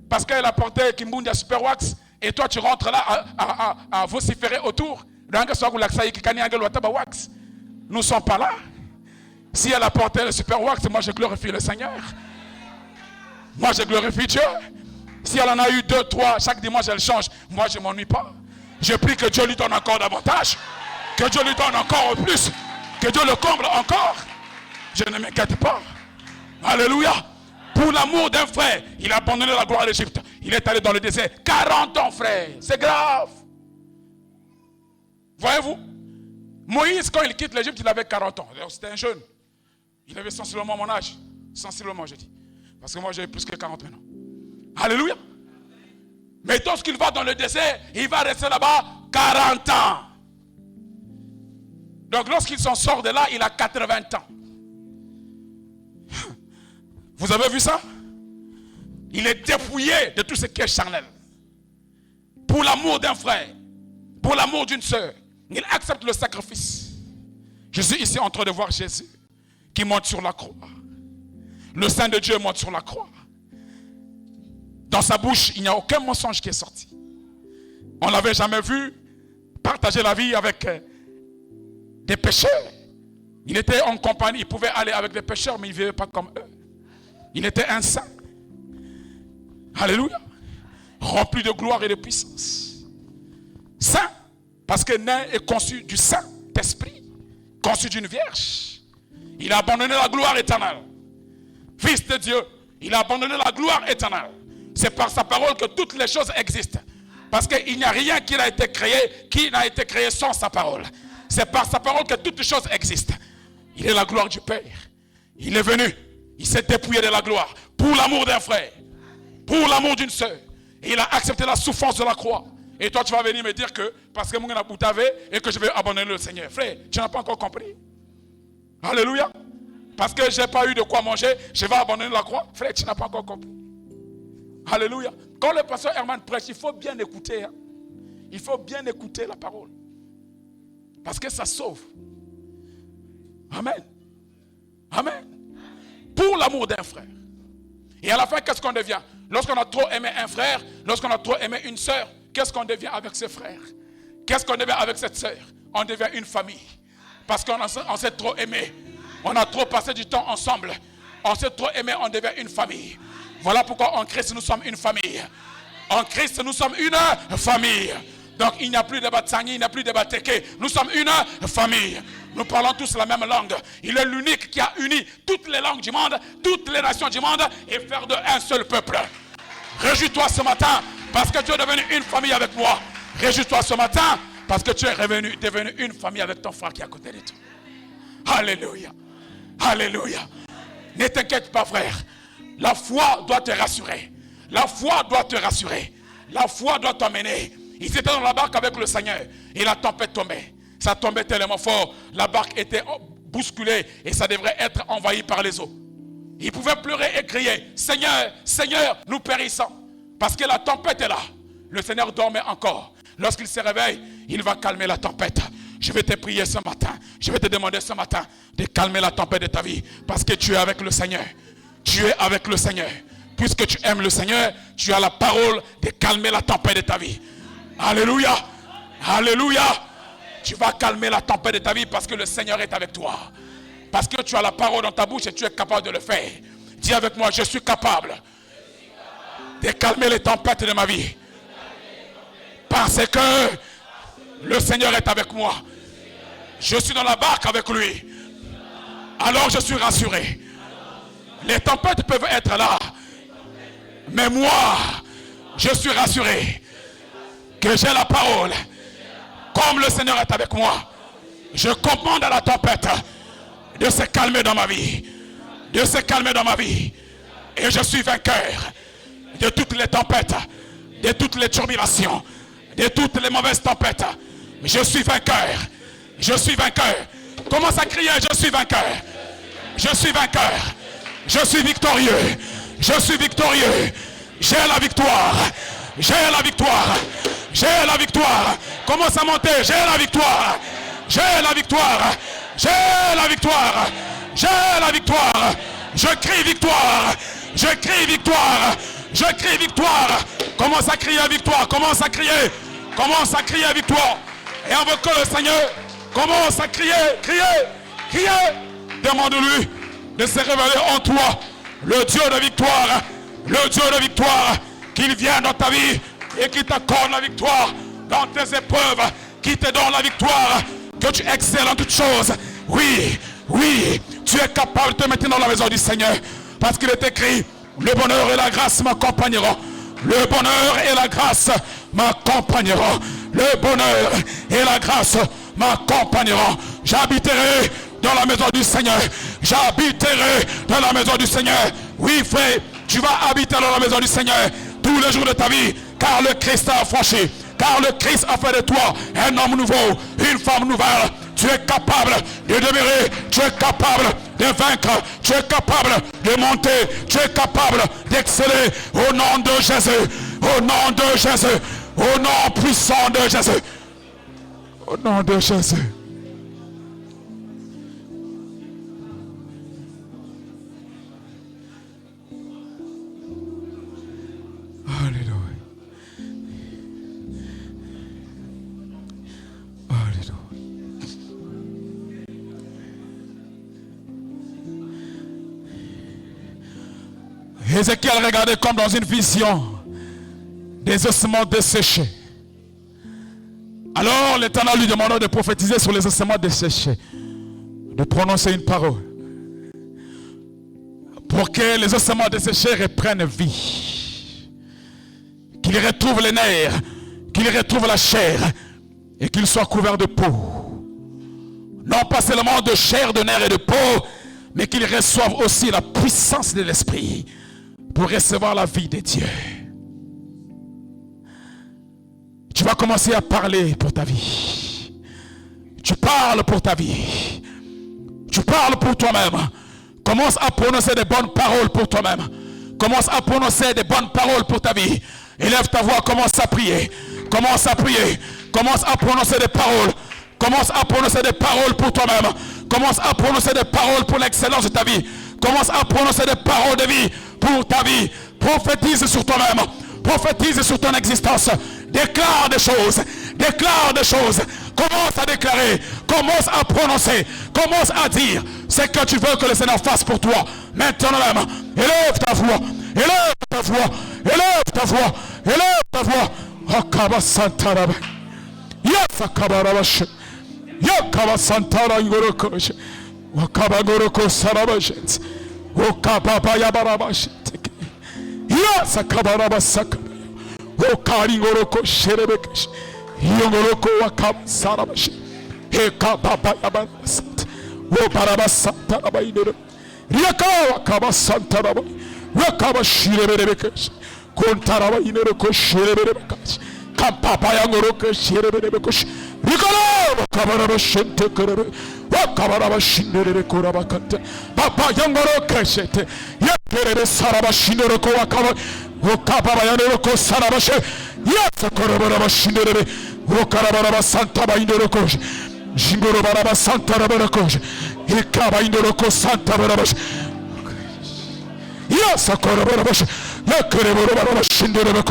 Parce qu'elle a porté Kimbundia Superwax et toi tu rentres là à vociférer autour. Nous ne sommes pas là. Si elle a porté le Superwax, moi je glorifie le Seigneur. Moi je glorifie Dieu. Si elle en a eu 2, 3, chaque dimanche elle change. Moi je ne m'ennuie pas. Je prie que Dieu lui donne encore davantage. Que Dieu lui donne encore plus. Que Dieu le comble encore. Je ne m'inquiète pas. Alléluia. Pour l'amour d'un frère, il a abandonné la gloire d'Égypte. Il est allé dans le désert. 40 ans, frère. C'est grave. Voyez-vous, Moïse, quand il quitte l'Égypte, il avait 40 ans. C'était un jeune. Il avait sensiblement mon âge. Sensiblement, je dis. Parce que moi, j'ai plus que 40 maintenant. Alléluia. Mais lorsqu'il va dans le désert, il va rester là-bas 40 ans. Donc lorsqu'il s'en sort de là, il a 80 ans. Vous avez vu ça? Il est dépouillé de tout ce qui est charnel. Pour l'amour d'un frère, pour l'amour d'une sœur, il accepte le sacrifice. Je suis ici en train de voir Jésus qui monte sur la croix. Le Saint de Dieu monte sur la croix. Dans sa bouche, il n'y a aucun mensonge qui est sorti. On ne l'avait jamais vu partager la vie avec des pécheurs. Il était en compagnie, il pouvait aller avec des pécheurs, mais il ne vivait pas comme eux. Il était un saint. Alléluia. Rempli de gloire et de puissance. Saint, parce que né est conçu du Saint-Esprit, conçu d'une vierge. Il a abandonné la gloire éternelle. Fils de Dieu, il a abandonné la gloire éternelle. C'est par sa parole que toutes les choses existent. Parce qu'il n'y a rien qui n'a été créé sans sa parole. C'est par sa parole que toutes les choses existent. Il est la gloire du Père. Il est venu. Il s'est dépouillé de la gloire. Pour l'amour d'un frère. Pour l'amour d'une sœur. Et il a accepté la souffrance de la croix. Et toi tu vas venir me dire que parce que mon gars et que je vais abandonner le Seigneur. Frère, tu n'as pas encore compris. Alléluia. Parce que je n'ai pas eu de quoi manger, je vais abandonner la croix. Frère, tu n'as pas encore compris. Alléluia. Quand le pasteur Herman prêche, il faut bien écouter. Hein. Il faut bien écouter la parole. Parce que ça sauve. Amen. Amen. Pour l'amour d'un frère. Et à la fin, qu'est-ce qu'on devient? Lorsqu'on a trop aimé un frère, lorsqu'on a trop aimé une sœur, qu'est-ce qu'on devient avec ce frère? Qu'est-ce qu'on devient avec cette sœur? On devient une famille. Parce qu'on s'est trop aimé. On a trop passé du temps ensemble. On s'est trop aimé, on devient une famille. Voilà pourquoi en Christ, nous sommes une famille. En Christ, nous sommes une famille. Donc, il n'y a plus de Batsanghi, il n'y a plus de Bateke. Nous sommes une famille. Nous parlons tous la même langue. Il est l'unique qui a uni toutes les langues du monde, toutes les nations du monde et faire de un seul peuple. Réjouis-toi ce matin parce que tu es devenu une famille avec moi. Réjouis-toi ce matin parce que tu es devenu une famille avec ton frère qui est à côté de toi. Alléluia. Alléluia. Ne t'inquiète pas, frère. La foi doit te rassurer. La foi doit te rassurer. La foi doit t'emmener. Ils étaient dans la barque avec le Seigneur et la tempête tombait. Ça tombait tellement fort. La barque était bousculée et ça devrait être envahi par les eaux. Ils pouvaient pleurer et crier, Seigneur, Seigneur, nous périssons. Parce que la tempête est là. Le Seigneur dormait encore. Lorsqu'il se réveille, il va calmer la tempête. Je vais te prier ce matin. Je vais te demander ce matin de calmer la tempête de ta vie. Parce que tu es avec le Seigneur. Tu es avec le Seigneur. Puisque tu aimes le Seigneur, tu as la parole de calmer la tempête de ta vie. Alléluia. Alléluia. Tu vas calmer la tempête de ta vie parce que le Seigneur est avec toi. Parce que tu as la parole dans ta bouche et tu es capable de le faire. Dis avec moi, je suis capable de calmer les tempêtes de ma vie. Parce que le Seigneur est avec moi. Je suis dans la barque avec lui. Alors je suis rassuré. Les tempêtes peuvent être là. Mais moi, je suis rassuré que j'ai la parole. Comme le Seigneur est avec moi, je commande à la tempête de se calmer dans ma vie. De se calmer dans ma vie. Et je suis vainqueur de toutes les tempêtes, de toutes les turbilations, de toutes les mauvaises tempêtes. Je suis vainqueur. Je suis vainqueur. Commence à crier, je suis vainqueur. Je suis vainqueur. Je suis victorieux. Je suis victorieux. J'ai la victoire. J'ai la victoire. J'ai la victoire. Commence à monter. J'ai la victoire. J'ai la victoire. J'ai la victoire. J'ai la victoire. Je crie victoire. Je crie victoire. Je crie victoire. Commence à crier victoire. Commence à crier. Commence à crier victoire. Et invoque le Seigneur. Commence à crier. Crier. Crier. Demande-lui de se révéler en toi. Le Dieu de victoire. Le Dieu de victoire. Qu'il vienne dans ta vie et qu'il t'accorde la victoire dans tes épreuves. Qu'il te donne la victoire. Que tu excelles en toutes choses. Oui, oui, tu es capable de te mettre dans la maison du Seigneur. Parce qu'il est écrit, le bonheur et la grâce m'accompagneront. Le bonheur et la grâce m'accompagneront. Le bonheur et la grâce m'accompagneront. J'habiterai dans la maison du Seigneur. J'habiterai dans la maison du Seigneur. Oui, frère, tu vas habiter dans la maison du Seigneur tous les jours de ta vie. Car le Christ t'a affranchi. Car le Christ a fait de toi un homme nouveau, une femme nouvelle. Tu Tu es capable de demeurer. Tu es capable de vaincre. Tu es capable de monter. Tu es capable d'exceller. Au nom de Jésus. Au nom de Jésus. Au nom puissant de Jésus. Au nom de Jésus. Alléluia. Alléluia. Ézéchiel regardait comme dans une vision des ossements desséchés. Alors l'Éternel lui demanda de prophétiser sur les ossements desséchés, de prononcer une parole pour que les ossements desséchés reprennent vie, qu'ils retrouvent les nerfs, qu'ils retrouvent la chair et qu'ils soient couverts de peau. Non pas seulement de chair, de nerfs et de peau, mais qu'ils reçoivent aussi la puissance de l'Esprit pour recevoir la vie de Dieu. Tu vas commencer à parler pour ta vie. Tu parles pour ta vie. Tu parles pour toi-même. Commence à prononcer des bonnes paroles pour toi-même. Commence à prononcer des bonnes paroles pour ta vie. Élève ta voix, commence à prier. Commence à prier. Commence à prononcer des paroles. Commence à prononcer des paroles pour toi-même. Commence à prononcer des paroles pour l'excellence de ta vie. Commence à prononcer des paroles de vie pour ta vie. Prophétise sur toi-même. Prophétise sur ton existence. Déclare des choses. Déclare des choses. Commence à déclarer. Commence à prononcer. Commence à dire ce que tu veux que le Seigneur fasse pour toi. Maintenant même. Élève ta voix. Élève ta voix. Élève ta voix. Élève ta voix. Akaba Santara. Yasakabarabash. Yakaba Santara Ngorokosh. Wakaba Goroko Sarabash. Okaba Yabarabash. Yasakabarabasaka. Okari Goroko Sherebekesh. Yongoroko Wakab Sarabash. Ekaba Yabasat. O Barabasata Rabaidero. Riaka Wakaba Santara. Wakaba Shirebekesh. Kontaraba Ineroko Sherebekesh. Kampapa Yangoroko Sherebekesh. Rikala Wakabaraba Shente Kerebe. Wakabaraba Shindere Korabakata. Papa Yangoroko Shete. Yakerebe Saraba Shinderoko Wakaba. Wakaba Yanderoko Sarabashe. Yasakoraba Shindere. Wakarabaraba Santa Bainderoko. Jingoro Baraba Santa Rabarako. Ikaba Inderoko Santa Barabash. Yasakoraba. Yakerebe Baraba Shindere.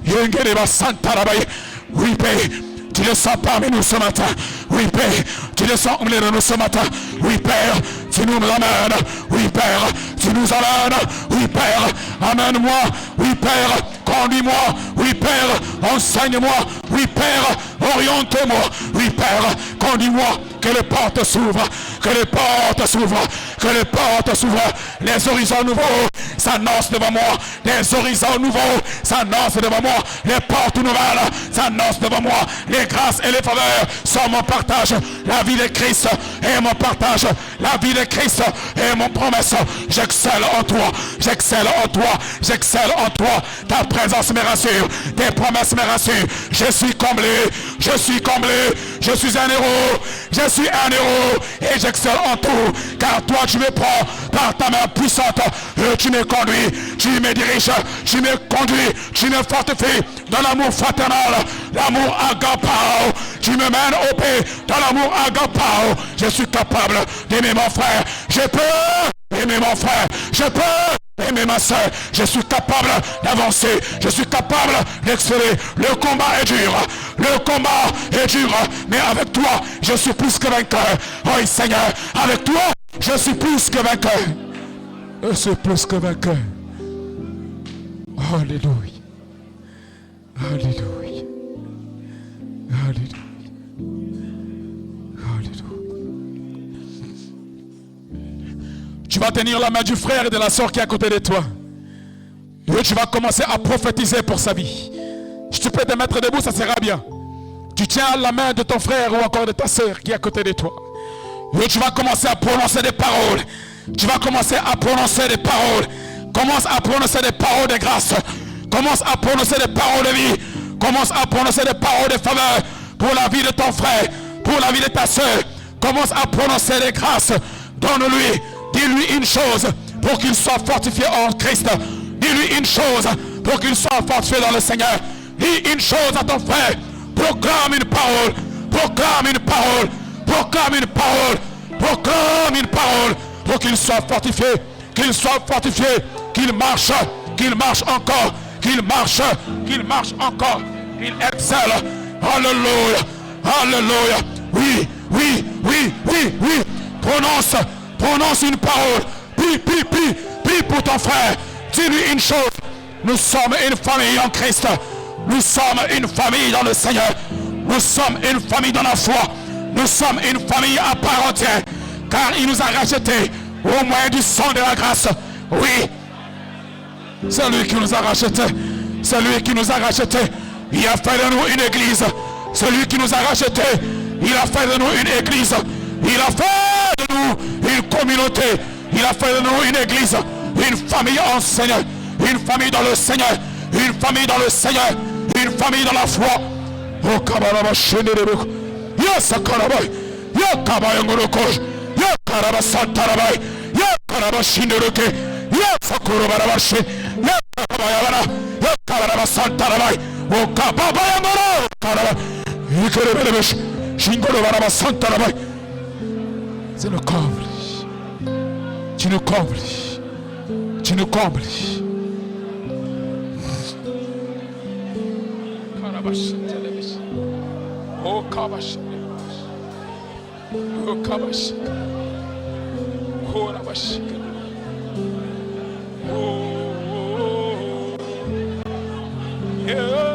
Yengereba Santa Rabaye. Oui, Père, tu le sens parmi nous ce matin. Oui, Père, tu le sens au milieu de nous ce matin. Oui, Père, tu nous amènes. Oui, Père, tu nous amènes. Oui, Père, amène-moi. Oui, Père, conduis-moi. Oui, Père, enseigne-moi. Oui, Père, oriente-moi. Oui, Père, conduis-moi. Que les portes s'ouvrent. Que les portes s'ouvrent. Que les portes s'ouvrent. Les horizons nouveaux s'annoncent devant moi. Les horizons nouveaux s'annoncent devant moi. Les portes nouvelles s'annoncent devant moi. Les grâces et les faveurs sont mon partage. La vie de Christ est mon partage. La vie de Christ est mon promesse. J'excelle en toi. J'excelle en toi. J'excelle en toi. Ta présence me rassure. Tes promesses me rassurent. Je suis comblé. Je suis comblé. Je suis un héros. Je suis un héros. Et j'excelle en tout. Car toi tu me prends par ta main puissante. Et tu me conduis. Tu me diriges. Tu me conduis. Tu me fortifies dans l'amour fraternel. L'amour agapao. Tu me mènes au paix dans l'amour agapao. Je suis capable d'aimer mon frère. Je peux aimer mon frère. Je peux aimer ma soeur. Je suis capable d'avancer. Je suis capable d'exceller. Le combat est dur. Le combat est dur. Mais avec toi, je suis plus que vainqueur. Oh Seigneur, avec toi, je suis plus que vainqueur. Je suis plus que vainqueur. Alléluia. Alléluia. Alléluia. Alléluia. Tu vas tenir la main du frère et de la soeur qui est à côté de toi. Et tu vas commencer à prophétiser pour sa vie. Si tu peux te mettre debout, ça sera bien. Tu tiens la main de ton frère ou encore de ta soeur qui est à côté de toi. Et tu vas commencer à prononcer des paroles. Tu vas commencer à prononcer des paroles. Commence à prononcer des paroles de grâce. Commence à prononcer des paroles de vie. Commence à prononcer des paroles de faveur pour la vie de ton frère, pour la vie de ta soeur, Commence à prononcer les grâces. Donne-lui, dis-lui une chose pour qu'il soit fortifié en Christ. Dis-lui une chose pour qu'il soit fortifié dans le Seigneur. Dis une chose à ton frère. Proclame une parole. Proclame une parole. Proclame une parole. Proclame une parole pour qu'il soit fortifié. Qu'il soit fortifié. Qu'il marche encore. Qu'il marche encore. Qu'il excelle. Alléluia. Alléluia. Oui. Prononce une parole. Prie pour ton frère. Dis-lui une chose. Nous sommes une famille en Christ. Nous sommes une famille dans le Seigneur. Nous sommes une famille dans la foi. Nous sommes une famille à part entière. Car il nous a rachetés au moyen du sang de la grâce. Oui. C'est lui qui nous a rachetés. C'est lui qui nous a rachetés. Il a fait de nous une église. Celui qui nous a rachetés, il a fait de nous une église. Il a fait de nous une communauté. Il a fait de nous une église. Une famille en Seigneur. Une famille dans le Seigneur. Une famille dans le Seigneur. Une famille dans la foi. Oh, Kabaraba Shenderebuk. Yes, Karabai. Ya Kabayangorokoj. Ya Karaba Santarabai. Ya Karaba Shinderuke. Ya Sakuro Barabashi. Ya Kabayabara. Ya Karaba Santarabai. Oh, Kabayangoro. Karaba. Ikereberebesh. Shingoro Baraba Santarabai. C'est le comble. Tu nous combles. Tu nous combles. Oh, Kabash. Oh, Kabash. Oh, Rabash. Oh, yeah.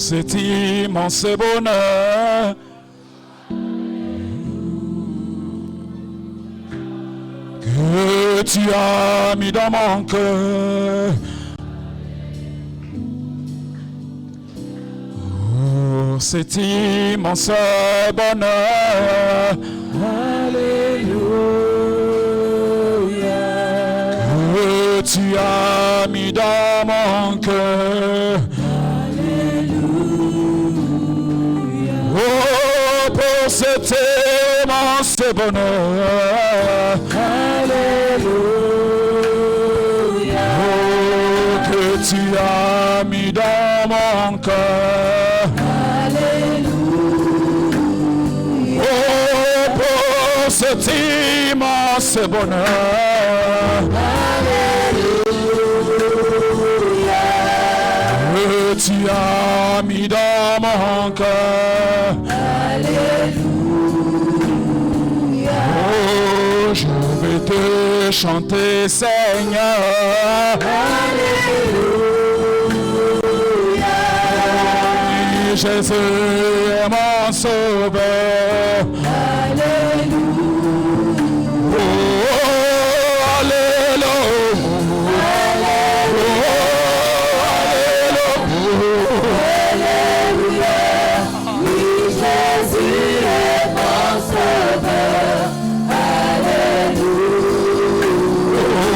C'est immense bonheur que tu as mis dans mon cœur. Oh, c'est immense bonheur. Alléluia. Que tu as mis dans mon cœur. Cet immense bonheur, alléluia, oh, que tu as mis dans mon cœur, alléluia, oh, pour cet immense bonheur, alléluia, que tu as mis dans mon cœur. Je vais te chanter, Seigneur. Alléluia. Jésus est mon sauveur. Alléluia. Oh, alléluia. Alléluia. Oui, Jésus est mon sauveur. Oh,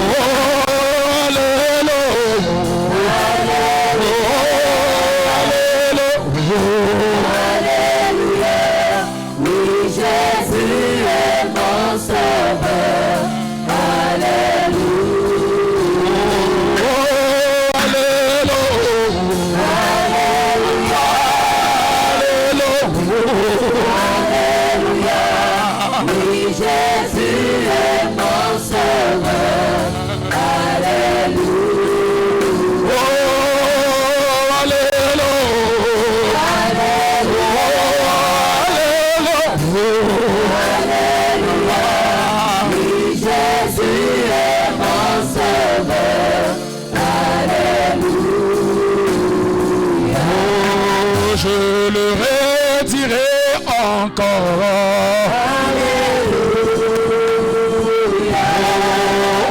encore.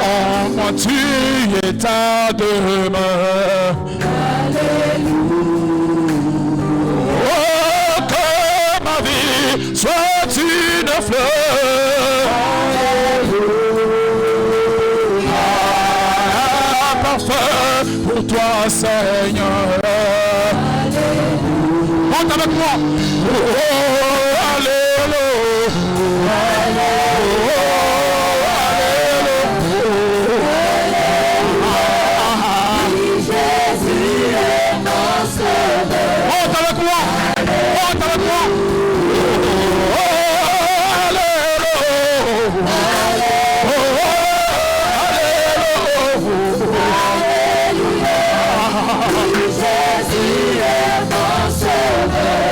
En moi tu es ta demeure. Oh, que ma vie soit une fleur. Un parfum pour toi, Seigneur. Monte avec moi. Oh, alléluia. Jésus est mon sauveur. Monte avec moi. Monte avec moi. Oh, alléluia. Jésus est mon sauveur.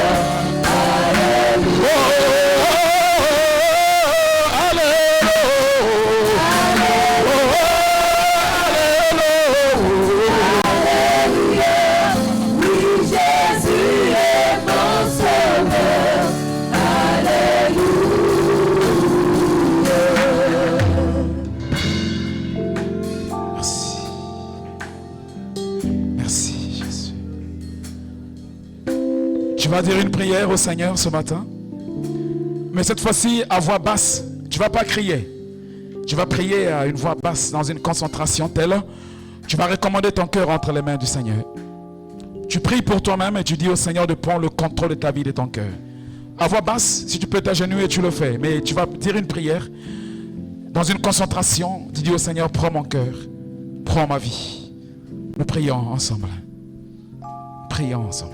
Tu vas dire une prière au Seigneur ce matin. Mais cette fois-ci à voix basse. Tu ne vas pas crier. Tu vas prier à une voix basse dans une concentration telle. Tu vas recommander ton cœur entre les mains du Seigneur. Tu pries pour toi-même et tu dis au Seigneur de prendre le contrôle de ta vie et de ton cœur. À voix basse, si tu peux t'agenouiller, tu le fais. Mais tu vas dire une prière dans une concentration. Tu dis au Seigneur, prends mon cœur. Prends ma vie. Nous prions ensemble. Prions ensemble.